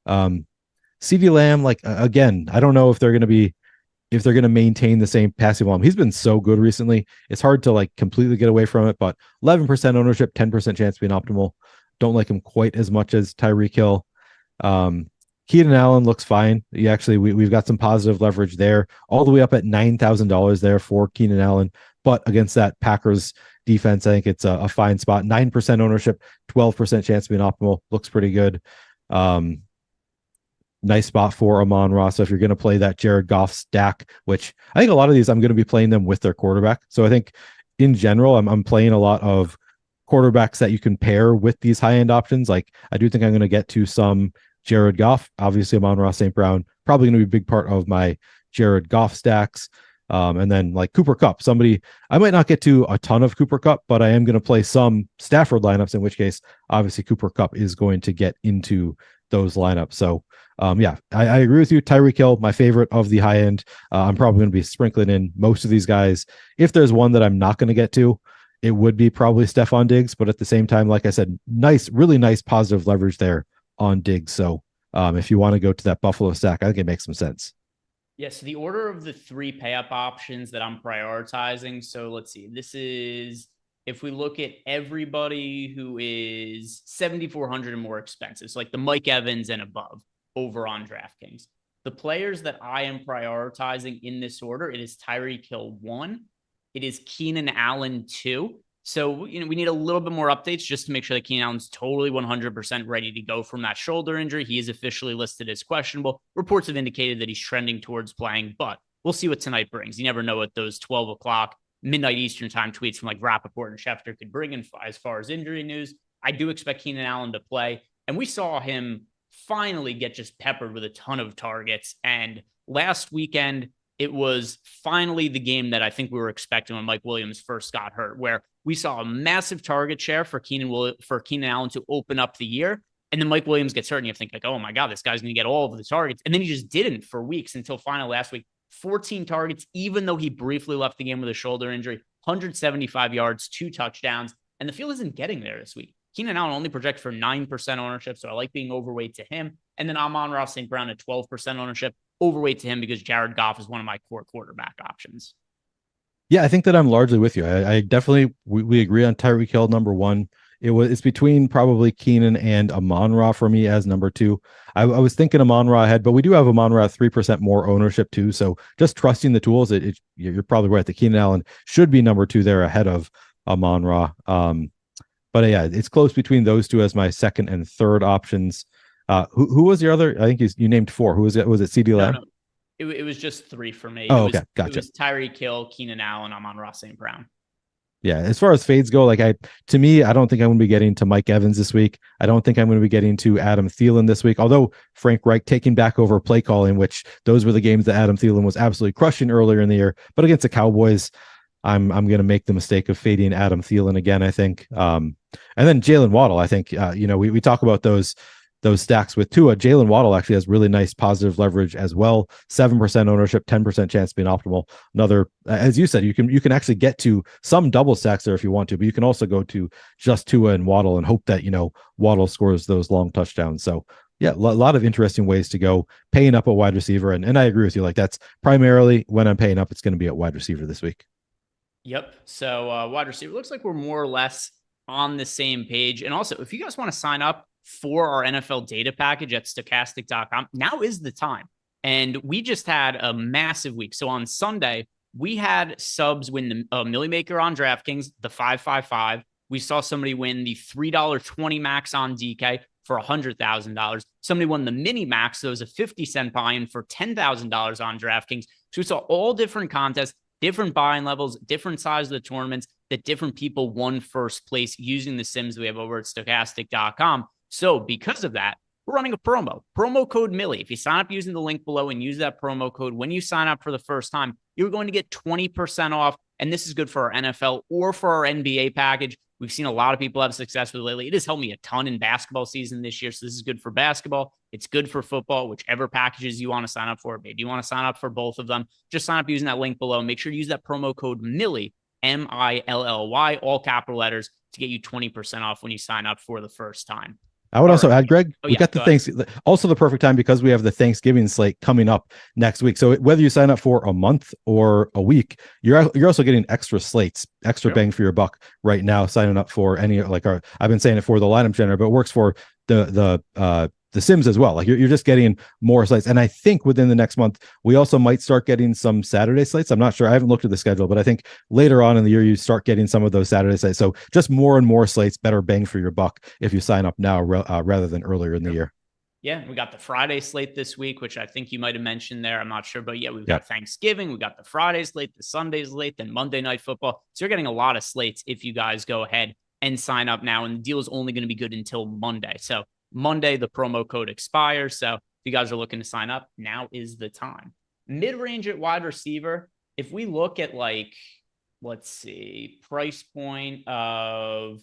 CeeDee Lamb, like again, I don't know if they're going to maintain the same passing volume. He's been so good recently. It's hard to like completely get away from it, but 11% ownership, 10% chance to be an optimal. Don't like him quite as much as Tyreek Hill. Keenan Allen looks fine. We've got some positive leverage there, all the way up at $9,000 there for Keenan Allen. But against that Packers defense, I think it's a fine spot. 9% ownership, 12% chance to be an optimal. Looks pretty good. Nice spot for Amon-Ra. So if you're going to play that Jared Goff stack, which I think a lot of these I'm going to be playing them with their quarterback. So I think in general, I'm playing a lot of quarterbacks that you can pair with these high end options. Like I do think I'm going to get to some Jared Goff. Obviously, Amon-Ra St. Brown probably going to be a big part of my Jared Goff stacks. And then like Cooper Kupp, somebody I might not get to a ton of Cooper Kupp, but I am going to play some Stafford lineups, in which case, obviously Cooper Kupp is going to get into those lineups. So I agree with you. Tyreek Hill, my favorite of the high end. I'm probably going to be sprinkling in most of these guys. If there's one that I'm not going to get to, it would be probably Stephon Diggs. But at the same time, like I said, really nice positive leverage there on Diggs. So if you want to go to that Buffalo stack, I think it makes some sense. Yes, the order of the three pay up options that I'm prioritizing. So let's see. This is if we look at everybody who is 7,400 and more expensive, so like the Mike Evans and above over on DraftKings. The players that I am prioritizing in this order, it is Tyreek Hill 1. It is Keenan Allen 2. So, we need a little bit more updates just to make sure that Keenan Allen's totally 100% ready to go from that shoulder injury. He is officially listed as questionable. Reports have indicated that he's trending towards playing, but we'll see what tonight brings. You never know what those 12 o'clock midnight Eastern time tweets from like Rappaport and Schefter could bring in as far as injury news. I do expect Keenan Allen to play, and we saw him finally get just peppered with a ton of targets. And last weekend, it was finally the game that I think we were expecting when Mike Williams first got hurt, where we saw a massive target share for Keenan Allen to open up the year. And then Mike Williams gets hurt, and you think like, oh my God, this guy's going to get all of the targets. And then he just didn't for weeks until finally last week. 14 targets, even though he briefly left the game with a shoulder injury, 175 yards, 2 touchdowns, and the field isn't getting there this week. Keenan Allen only projects for 9% ownership, so I like being overweight to him. And then Amon-Ra St. Brown at 12% ownership, overweight to him because Jared Goff is one of my core quarterback options. Yeah, I think that I'm largely with you. I definitely, we agree on Tyreek Hill, number 1. It's between probably Keenan and Amon-Ra for me as number 2. I was thinking Amon-Ra ahead, but we do have Amon-Ra at 3% more ownership too. So just trusting the tools, you're probably right. The Keenan Allen should be number 2 there ahead of Amon-Ra. But yeah, it's close between those two as my second and third options. Who was your other? I think you named four. Who was it? Was it CD Lamb? No. It was just three for me. Oh, okay, gotcha. It was Tyreek Hill, Keenan Allen. I'm on Ross St. Brown. Yeah, as far as fades go, to me, I don't think I'm going to be getting to Mike Evans this week. I don't think I'm going to be getting to Adam Thielen this week. Although Frank Reich taking back over play calling, which those were the games that Adam Thielen was absolutely crushing earlier in the year. But against the Cowboys, I'm going to make the mistake of fading Adam Thielen again, I think. And then Jalen Waddle, I think, we talk about those stacks with Tua. Jalen Waddle actually has really nice positive leverage as well. 7% ownership, 10% chance being optimal. Another, as you said, you can actually get to some double stacks there if you want to, but you can also go to just Tua and Waddle and hope that, Waddle scores those long touchdowns. So yeah, a lot of interesting ways to go paying up a wide receiver. And I agree with you. Like that's primarily when I'm paying up, it's going to be at wide receiver this week. Yep. So wide receiver, looks like we're more or less on the same page. And also, if you guys want to sign up for our NFL data package at stochastic.com, now is the time. And we just had a massive week. So on Sunday, we had subs win the Millie Maker on DraftKings, the 555. We saw somebody win the $3.20 max on DK for $100,000. Somebody won the mini max. So it was a 50-cent buy-in for $10,000 on DraftKings. So we saw all different contests, different buy-in levels, different size of the tournaments that different people won first place using the sims we have over at stochastic.com. So because of that, we're running a promo code Millie. If you sign up using the link below and use that promo code, when you sign up for the first time, you're going to get 20% off. And this is good for our NFL or for our NBA package. We've seen a lot of people have success with it lately. It has helped me a ton in basketball season this year. So this is good for basketball. It's good for football, whichever packages you want to sign up for. Maybe you want to sign up for both of them. Just sign up using that link below. Make sure to use that promo code Millie, MILLY, all capital letters, to get you 20% off when you sign up for the first time. I would also add, Greg, we got the also the perfect time because we have the Thanksgiving slate coming up next week. So whether you sign up for a month or a week, you're also getting extra slates, extra bang for your buck right now. Signing up for any I've been saying it for the lineup generator, but it works for the sims as well. Like you're just getting more slates. And I think within the next month, we also might start getting some Saturday slates. I'm not sure. I haven't looked at the schedule, but I think later on in the year, you start getting some of those Saturday slates. So just more and more slates, better bang for your buck if you sign up now rather than earlier in the year. Yeah, we got the Friday slate this week, which I think you might have mentioned there. I'm not sure, but yeah, we've got Thanksgiving, we got the Friday slate, the Sunday slate, then Monday Night Football. So you're getting a lot of slates if you guys go ahead and sign up now. And the deal is only going to be good until Monday. So Monday, the promo code expires. So if you guys are looking to sign up, now is the time. Mid-range at wide receiver, if we look at let's see, price point of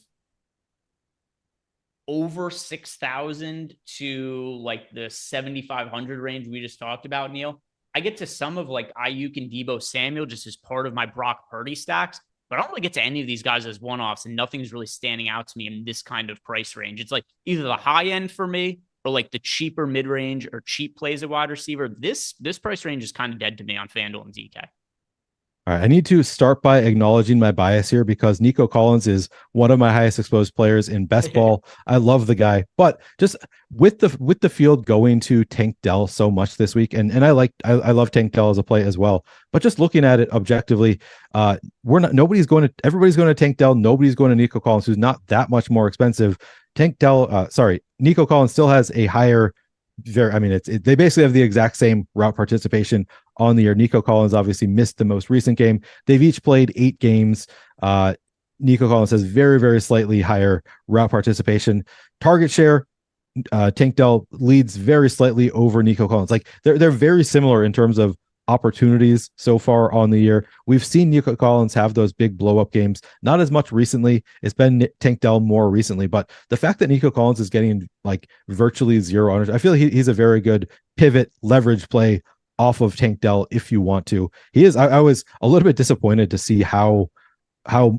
over 6,000 to the 7,500 range we just talked about, Neil, I get to some of Ayuk and Deebo Samuel just as part of my Brock Purdy stacks. But I don't really get to any of these guys as one-offs, and nothing's really standing out to me in this kind of price range. It's either the high end for me or the cheaper mid-range or cheap plays at wide receiver. This price range is kind of dead to me on FanDuel and DK. All right, I need to start by acknowledging my bias here because Nico Collins is one of my highest exposed players in best ball. I love the guy, but just with the field going to Tank Dell so much this week, and I love Tank Dell as a play as well. But just looking at it objectively, everybody's going to Tank Dell. Nobody's going to Nico Collins, who's not that much more expensive. Nico Collins still has a higher. They basically have the exact same route participation on the year. Nico Collins obviously missed the most recent game. They've each played 8 games. Nico Collins has very, very slightly higher route participation. Target share, Tank Dell leads very slightly over Nico Collins. They're very similar in terms of opportunities so far on the year. We've seen Nico Collins have those big blow up games, not as much recently. It's been Tank Dell more recently, but the fact that Nico Collins is getting virtually zero ownership, I feel he's a very good pivot leverage play off of Tank Dell if you want to. He is. I was a little bit disappointed to see how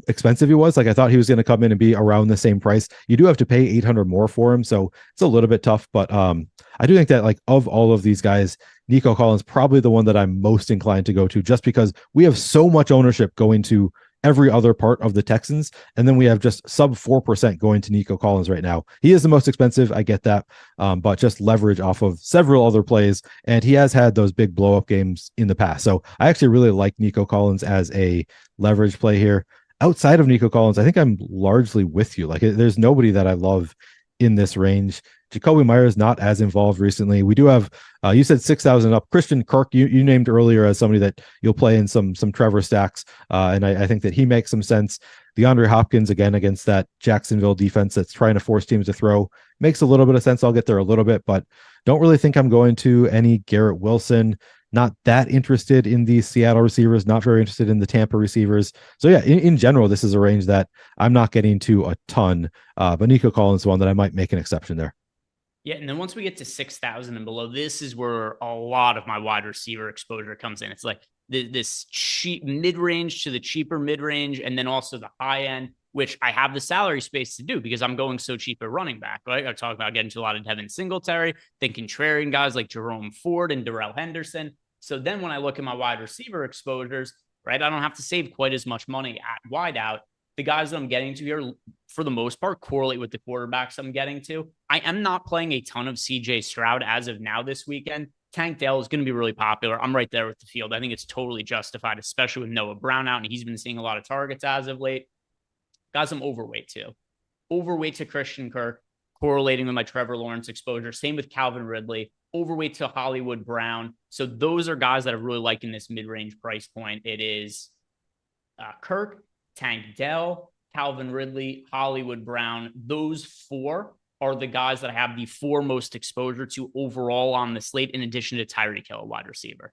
expensive he was. I thought he was going to come in and be around the same price. You do have to pay 800 more for him, so it's a little bit tough, but I do think that of all of these guys, Nico Collins probably the one that I'm most inclined to go to, just because we have so much ownership going to every other part of the Texans, and then we have just sub 4% going to Nico Collins right now. He is the most expensive, I get that, but just leverage off of several other plays, and he has had those big blow up games in the past. So I actually really like Nico Collins as a leverage play here. outside of Nico Collins, I think I'm largely with you. Like there's nobody that I love in this range. Jacoby Myers not as involved recently. We do have you said 6,000 up. Christian Kirk, you named earlier as somebody that you'll play in some Trevor stacks, and I think that he makes some sense. DeAndre Hopkins again against that Jacksonville defense that's trying to force teams to throw makes a little bit of sense. I'll get there a little bit, but don't really think I'm going to any Garrett Wilson. Not that interested in the Seattle receivers, not very interested in the Tampa receivers. So yeah, in general, this is a range that I'm not getting to a ton, but Nico Collins is one that I might make an exception there. Yeah, and then once we get to 6,000 and below, this is where a lot of my wide receiver exposure comes in. It's like this cheap mid-range to the cheaper mid-range, and then also the high end, which I have the salary space to do because I'm going so cheap at running back, right? I talk about getting to a lot of Devin Singletary, then contrarian guys like Jerome Ford and Darrell Henderson. So then when I look at my wide receiver exposures, right, I don't have to save quite as much money at wideout. The guys that I'm getting to here, for the most part, correlate with the quarterbacks I'm getting to. I am not playing a ton of CJ Stroud as of now this weekend. Tank Dell is going to be really popular. I'm right there with the field. I think it's totally justified, especially with Noah Brown out, and he's been seeing a lot of targets as of late. Guys, I'm overweight too. Overweight to Christian Kirk, correlating with my Trevor Lawrence exposure. Same with Calvin Ridley. Overweight to Hollywood Brown. So those are guys that I really like in this mid-range price point. It is Kirk, Tank Dell, Calvin Ridley, Hollywood Brown. Those four are the guys that I have the foremost exposure to overall on the slate, in addition to Tyreek Hill, wide receiver.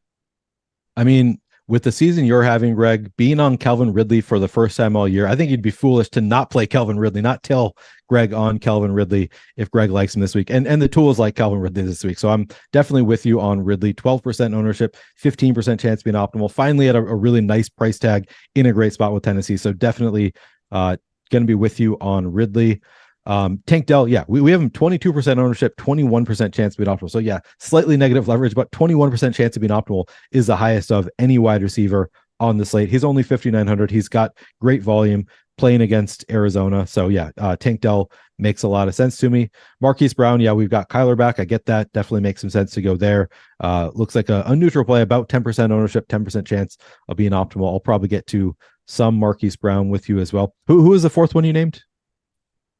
I mean, with the season you're having, Greg, being on Calvin Ridley for the first time all year, I think you'd be foolish to not play Calvin Ridley, not tell Greg on Calvin Ridley if Greg likes him this week. And the tools like Calvin Ridley this week. So I'm definitely with you on Ridley. 12% ownership, 15% chance being optimal. Finally at a really nice price tag in a great spot with Tennessee. So definitely going to be with you on Ridley. Tank Dell, yeah, we have him 22% ownership, 21% chance of being optimal. So yeah, slightly negative leverage, but 21% chance of being optimal is the highest of any wide receiver on the slate. He's only 5,900. He's got great volume playing against Arizona. So yeah, Tank Dell makes a lot of sense to me. Marquise Brown, yeah, we've got Kyler back. I get that. Definitely makes some sense to go there. Looks like a neutral play, about 10% ownership, 10% chance of being optimal. I'll probably get to some Marquise Brown with you as well. Who was the fourth one you named?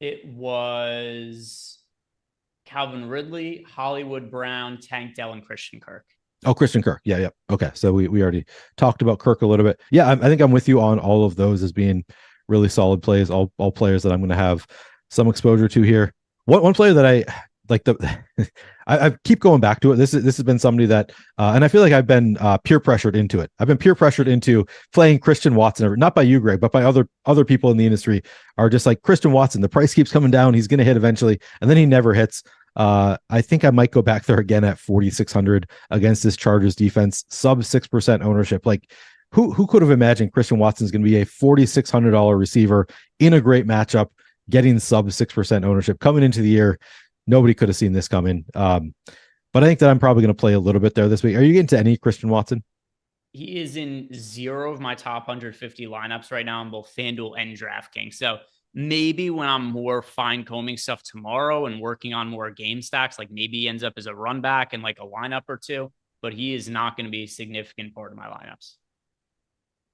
It was Calvin Ridley, Hollywood Brown, Tank Dell, and Christian Kirk. Oh, Christian Kirk. Yeah. Okay. So we already talked about Kirk a little bit. Yeah, I think I'm with you on all of those as being really solid plays, all players that I'm going to have some exposure to here. One player that I like, I keep going back to it. This has been somebody that, and I feel like I've been peer pressured into it. I've been peer pressured into playing Christian Watson, not by you, Greg, but by other people in the industry are just like, Christian Watson, the price keeps coming down. He's going to hit eventually. And then he never hits. I think I might go back there again at 4,600 against this Chargers defense, sub 6% ownership. Like who could have imagined Christian Watson's going to be a $4,600 receiver in a great matchup, getting sub 6% ownership coming into the year? Nobody could have seen this coming. But I think that I'm probably going to play a little bit there this week. Are you getting to any Christian Watson? He is in 0 of my top 150 lineups right now on both FanDuel and DraftKings. So maybe when I'm more fine combing stuff tomorrow and working on more game stacks, like maybe he ends up as a run back and like a lineup or two, but he is not going to be a significant part of my lineups.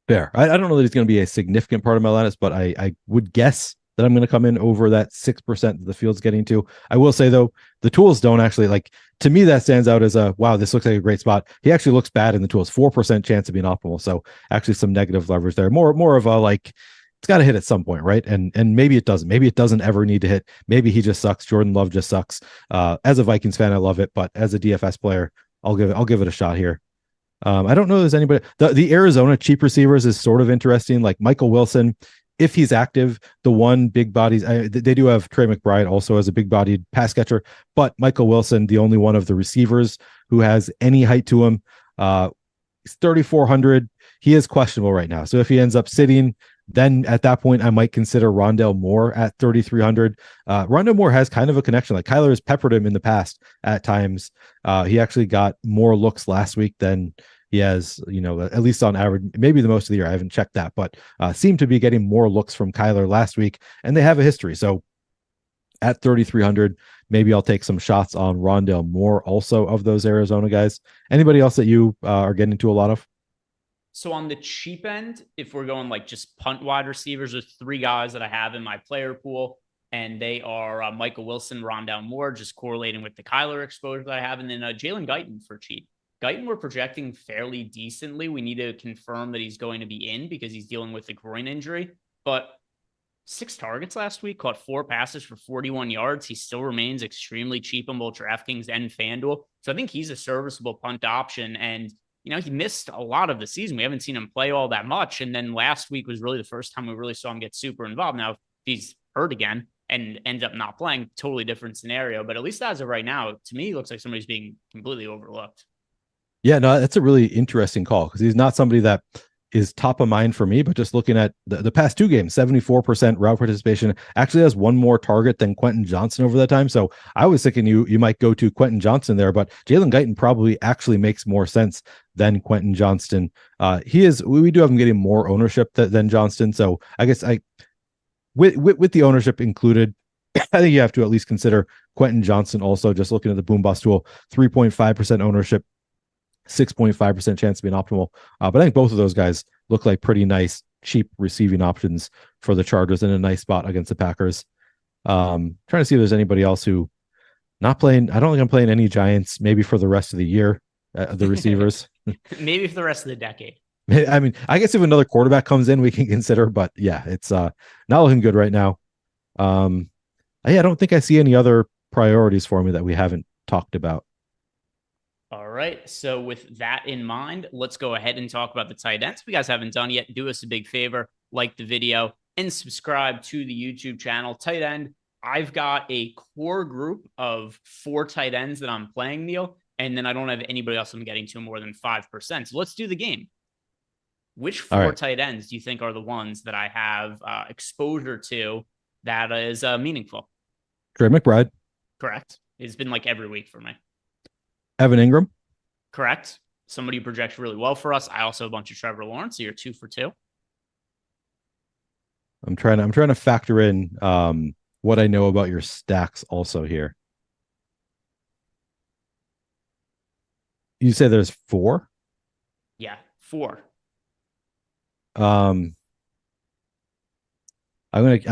Fair. I don't know that he's going to be a significant part of my lineups, but I would guess that I'm going to come in over that 6% that the field's getting to. I will say though, the tools don't actually, like, to me, that stands out as a, wow, this looks like a great spot. He actually looks bad in the tools, 4% chance of being optimal. So actually some negative leverage there, more of a, like, it's got to hit at some point, right? And maybe it doesn't ever need to hit. Maybe he just sucks. Jordan Love just sucks. As a Vikings fan, I love it, but as a DFS player, I'll give it a shot here. I don't know if there's anybody. The Arizona cheap receivers is sort of interesting, like Michael Wilson. If he's active, the one big bodies, they do have Trey McBride also as a big bodied pass catcher, but Michael Wilson, the only one of the receivers who has any height to him. He's 3,400. He is questionable right now. So if he ends up sitting, then at that point, I might consider Rondale Moore at 3,300. Rondale Moore has kind of a connection. Like Kyler has peppered him in the past at times. He actually got more looks last week than he has, at least on average, maybe the most of the year. I haven't checked that, but seemed to be getting more looks from Kyler last week, and they have a history. So at 3,300, maybe I'll take some shots on Rondale Moore also of those Arizona guys. Anybody else that you are getting to a lot of? So on the cheap end, if we're going like just punt wide receivers, there's 3 guys that I have in my player pool, and they are Michael Wilson, Rondale Moore, just correlating with the Kyler exposure that I have, and then Jalen Guyton for cheap. Guyton we're projecting fairly decently. We need to confirm that he's going to be in because he's dealing with a groin injury, but 6 targets last week, caught 4 passes for 41 yards. He still remains extremely cheap on both DraftKings and FanDuel. So I think he's a serviceable punt option. And, he missed a lot of the season. We haven't seen him play all that much. And then last week was really the first time we really saw him get super involved. Now, if he's hurt again and ends up not playing, totally different scenario. But at least as of right now, to me, it looks like somebody's being completely overlooked. Yeah, no, that's a really interesting call because he's not somebody that is top of mind for me, but just looking at the past 2 games, 74% route participation, actually has 1 more target than Quentin Johnson over that time. So I was thinking you might go to Quentin Johnson there, but Jalen Guyton probably actually makes more sense than Quentin Johnston. We do have him getting more ownership than Johnston. So I guess with the ownership included, I think you have to at least consider Quentin Johnson also. Just looking at the boom bust tool, 3.5% ownership, 6.5% chance to be an optimal. But I think both of those guys look like pretty nice, cheap receiving options for the Chargers in a nice spot against the Packers. Trying to see if there's anybody else who not playing. I don't think I'm playing any Giants, maybe for the rest of the year, the receivers. Maybe for the rest of the decade. I mean, I guess if another quarterback comes in, we can consider, but yeah, it's not looking good right now. I don't think I see any other priorities for me that we haven't talked about. All right. So with that in mind, let's go ahead and talk about the tight ends. If you guys haven't done yet, do us a big favor, like the video and subscribe to the YouTube channel. Tight end, I've got a core group of 4 tight ends that I'm playing, Neil, and then I don't have anybody else I'm getting to more than 5%. So let's do the game. Which 4 tight ends do you think are the ones that I have exposure to that is meaningful? Trey McBride. Correct. It's been like every week for me. Evan Ingram. Correct. Somebody who projects really well for us. I also have a bunch of Trevor Lawrence, so you're 2 for 2. I'm trying to factor in what I know about your stacks also here. You say there's 4? Yeah, 4. I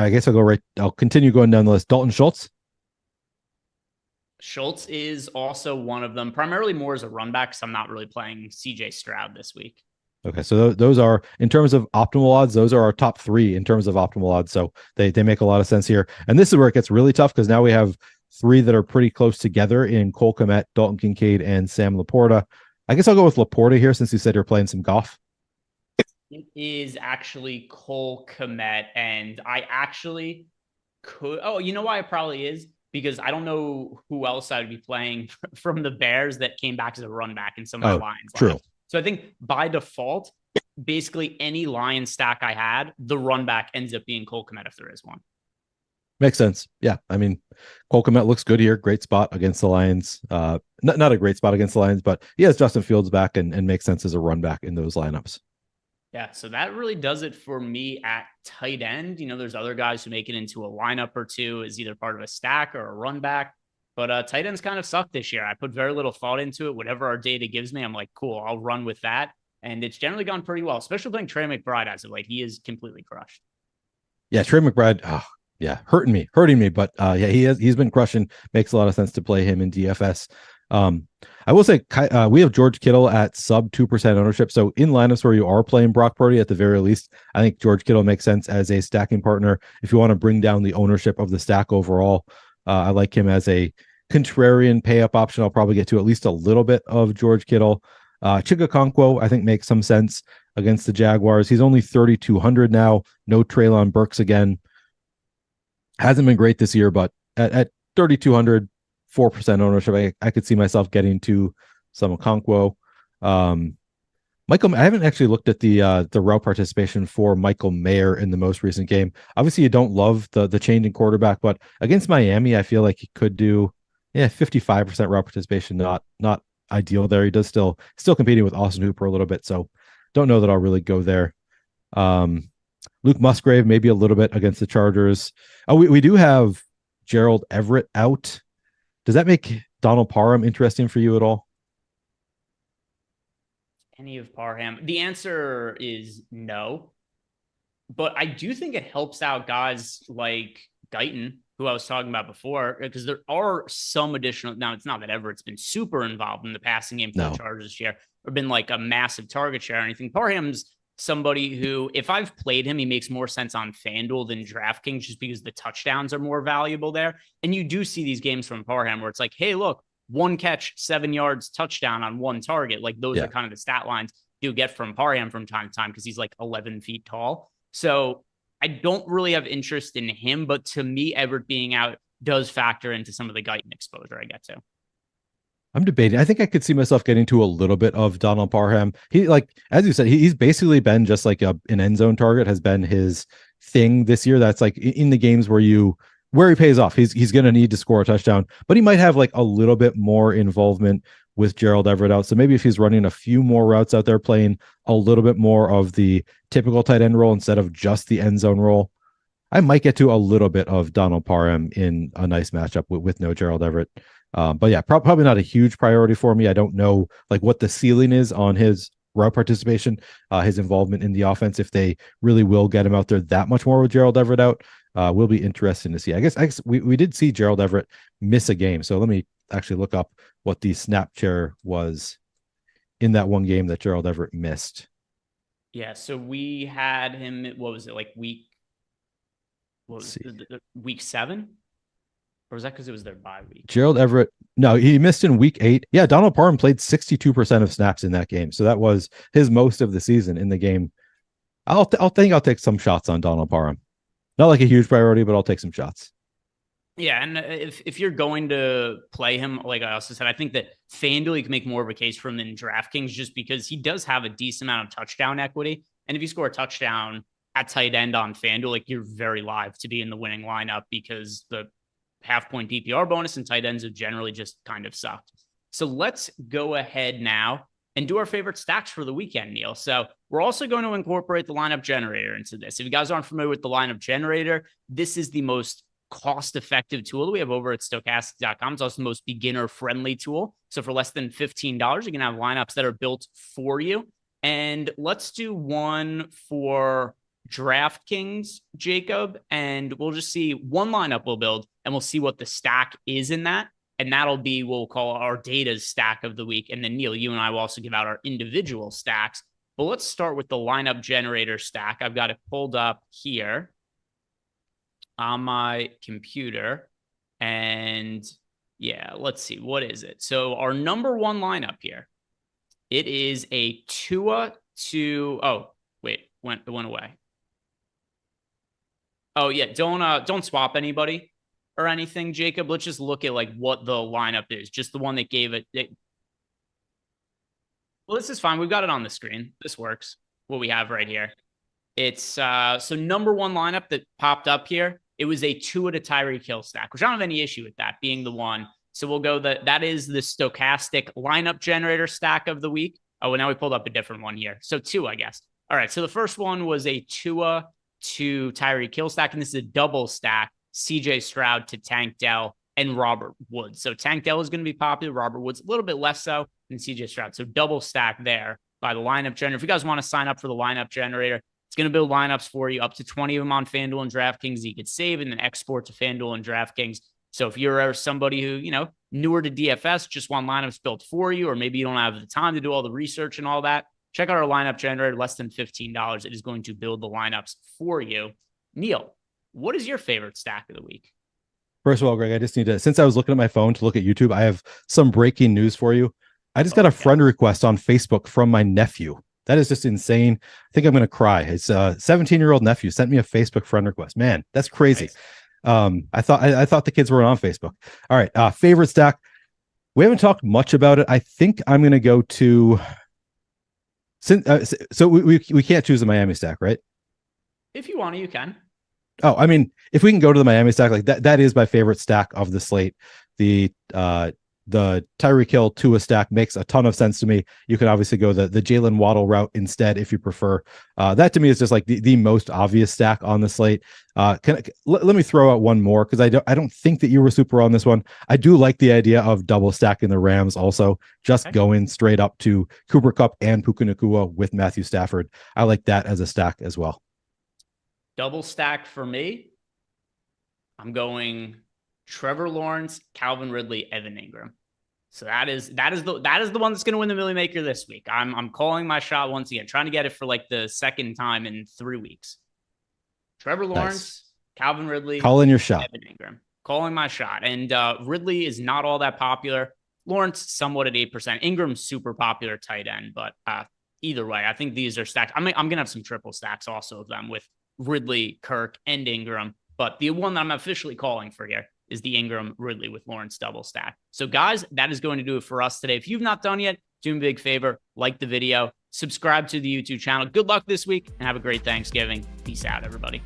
guess I'll continue going down the list. Dalton Schultz. Schultz is also one of them, primarily more as a run back, because I'm not really playing CJ Stroud this week. Okay, so those are, in terms of optimal odds, those are our top 3 in terms of optimal odds. So they make a lot of sense here. And this is where it gets really tough because now we have 3 that are pretty close together in Cole Kmet, Dalton Kincaid, and Sam Laporta. I guess I'll go with Laporta here since you said you're playing some golf. It is actually Cole Kmet, and I actually could. Oh, you know why it probably is? Because I don't know who else I would be playing from the Bears that came back as a run back in some of my Lions. True. So I think by default, basically any Lion stack I had, the run back ends up being Cole Kmet if there is one. Makes sense. Yeah. I mean, Cole Kmet looks good here. Great spot against the Lions. Not a great spot against the Lions, but he has Justin Fields back and makes sense as a run back in those lineups. Yeah, so that really does it for me at tight end. There's other guys who make it into a lineup or 2 as either part of a stack or a run back. But tight ends kind of suck this year. I put very little thought into it. Whatever our data gives me, I'm like, cool, I'll run with that. And it's generally gone pretty well, especially playing Trey McBride as of late. He is completely crushed. Yeah, Trey McBride, hurting me. But he's been crushing. Makes a lot of sense to play him in DFS. I will say we have George Kittle at sub 2% ownership. So in lineups where you are playing Brock Purdy, at the very least, I think George Kittle makes sense as a stacking partner. If you want to bring down the ownership of the stack overall, I like him as a contrarian pay up option. I'll probably get to at least a little bit of George Kittle. Chigakonkwo, I think, makes some sense against the Jaguars. He's only 3,200 now. No Treylon Burks again. Hasn't been great this year, but at 3,200, 4% ownership, I could see myself getting to some Okonkwo. Michael, I haven't actually looked at the route participation for Michael Mayer in the most recent game. Obviously, you don't love the change in quarterback, but against Miami, I feel like he could do 55% route participation. Not ideal there. He does still competing with Austin Hooper a little bit, so don't know that I'll really go there. Luke Musgrave maybe a little bit against the Chargers. Oh, we do have Gerald Everett out. Does that make Donald Parham interesting for you at all? Any of Parham? The answer is no. But I do think it helps out guys like Guyton, who I was talking about before, because there are some additional. Now, it's not that Everett's been super involved in the passing game for the Chargers this year or been like a massive target share or anything. Parham's somebody who, if I've played him, he makes more sense on FanDuel than DraftKings just because the touchdowns are more valuable there. And you do see these games from Parham where it's like, hey, look, 1 catch, 7 yards, touchdown on 1 target. Like those are kind of the stat lines you get from Parham from time to time because he's like 11 feet tall. So I don't really have interest in him, but to me, Everett being out does factor into some of the Guyton exposure I get to. I'm debating. I think I could see myself getting to a little bit of Donald Parham. He, like, as you said, he's basically been just like an end zone target has been his thing this year. That's like in the games where he pays off. He's going to need to score a touchdown, but he might have like a little bit more involvement with Gerald Everett out. So maybe if he's running a few more routes out there, playing a little bit more of the typical tight end role instead of just the end zone role, I might get to a little bit of Donald Parham in a nice matchup with no Gerald Everett. But yeah, probably not a huge priority for me. I don't know like what the ceiling is on his route participation, his involvement in the offense. If they really will get him out there that much more with Gerald Everett out, will be interesting to see. I guess we did see Gerald Everett miss a game. So let me actually look up what the snap share was in that one game that Gerald Everett missed. Yeah, so we had him, what was it, like week 7? Or was that because it was their bye week? Gerald Everett, no, he missed in week 8. Yeah, Donald Parham played 62% of snaps in that game. So that was his most of the season in the game. I'll take some shots on Donald Parham. Not like a huge priority, but I'll take some shots. Yeah, and if you're going to play him, like I also said, I think that FanDuel, you can make more of a case for him than DraftKings just because he does have a decent amount of touchdown equity. And if you score a touchdown at tight end on FanDuel, like you're very live to be in the winning lineup because the half-point PPR bonus and tight ends have generally just kind of sucked. So let's go ahead now and do our favorite stacks for the weekend, Neil. So we're also going to incorporate the lineup generator into this. If you guys aren't familiar with the lineup generator, this is the most cost-effective tool that we have over at Stokastic.com. It's also the most beginner-friendly tool. So for less than $15, you can have lineups that are built for you. And let's do one for DraftKings, Jacob, and we'll just see one lineup we'll build, and we'll see what the stack is in that. And that'll be, we'll call our data's stack of the week. And then Neil, you and I will also give out our individual stacks. But let's start with the lineup generator stack. I've got it pulled up here on my computer. And yeah, let's see. What is it? So our number one lineup here, it is a Tua to, oh, wait, it went away. Oh yeah, don't swap anybody or anything, Jacob. Let's just look at like what the lineup is. Just the one that gave it. Well, this is fine. We've got it on the screen. This works. What we have right here. It's so number one lineup that popped up here. It was a Tua to Tyreek Hill stack, which I don't have any issue with that being the one. So we'll go that is the Stokastic lineup generator stack of the week. Oh, and now we pulled up a different one here. So 2, I guess. All right. So the first one was a Tua to Tyreek Hill stack, and this is a double stack, CJ Stroud to Tank Dell and Robert Woods. So Tank Dell is going to be popular, Robert Woods a little bit less so than CJ Stroud. So double stack there by the lineup generator. If you guys want to sign up for the lineup generator, it's going to build lineups for you, up to 20 of them on FanDuel and DraftKings you could save and then export to FanDuel and DraftKings. So if you're somebody who, newer to DFS, just want lineups built for you, or maybe you don't have the time to do all the research and all that, check out our lineup generator, less than $15. It is going to build the lineups for you. Neil, what is your favorite stack of the week? First of all, Greg, I just need to, since I was looking at my phone to look at YouTube, I have some breaking news for you. I just got a friend request on Facebook from my nephew. That is just insane. I think I'm going to cry. It's a 17-year-old nephew sent me a Facebook friend request. Man, that's crazy. Nice. I thought the kids were on Facebook. All right. Favorite stack. We haven't talked much about it. I think I'm going to go to, so we can't choose the Miami stack, right? If you want to, you can. Oh, I mean, if we can go to the Miami stack, like that is my favorite stack of the slate. The the Tyreek Hill Tua stack makes a ton of sense to me. You can obviously go the Jalen Waddle route instead if you prefer. That to me is just like the most obvious stack on the slate. Let me throw out one more, because I don't think that you were super on this one. I do like the idea of double stacking the Rams also, just going straight up to Cooper Kupp and Puka Nacua with Matthew Stafford. I like that as a stack as well. Double stack for me, I'm going Trevor Lawrence, Calvin Ridley, Evan Ingram. So that is the one that's going to win the Millie Maker this week. I'm calling my shot once again, trying to get it for like the second time in 3 weeks. Trevor Lawrence, Calvin Ridley, calling your shot. Evan Ingram, calling my shot. And Ridley is not all that popular. Lawrence somewhat at 8%. Ingram's super popular tight end, but either way, I think these are stacked. I'm gonna have some triple stacks also of them with Ridley, Kirk, and Ingram. But the one that I'm officially calling for here is the Ingram Ridley with Lawrence double stack. So guys, that is going to do it for us today. If you've not done yet, do me a big favor, like the video, subscribe to the YouTube channel. Good luck this week and have a great Thanksgiving. Peace out, everybody.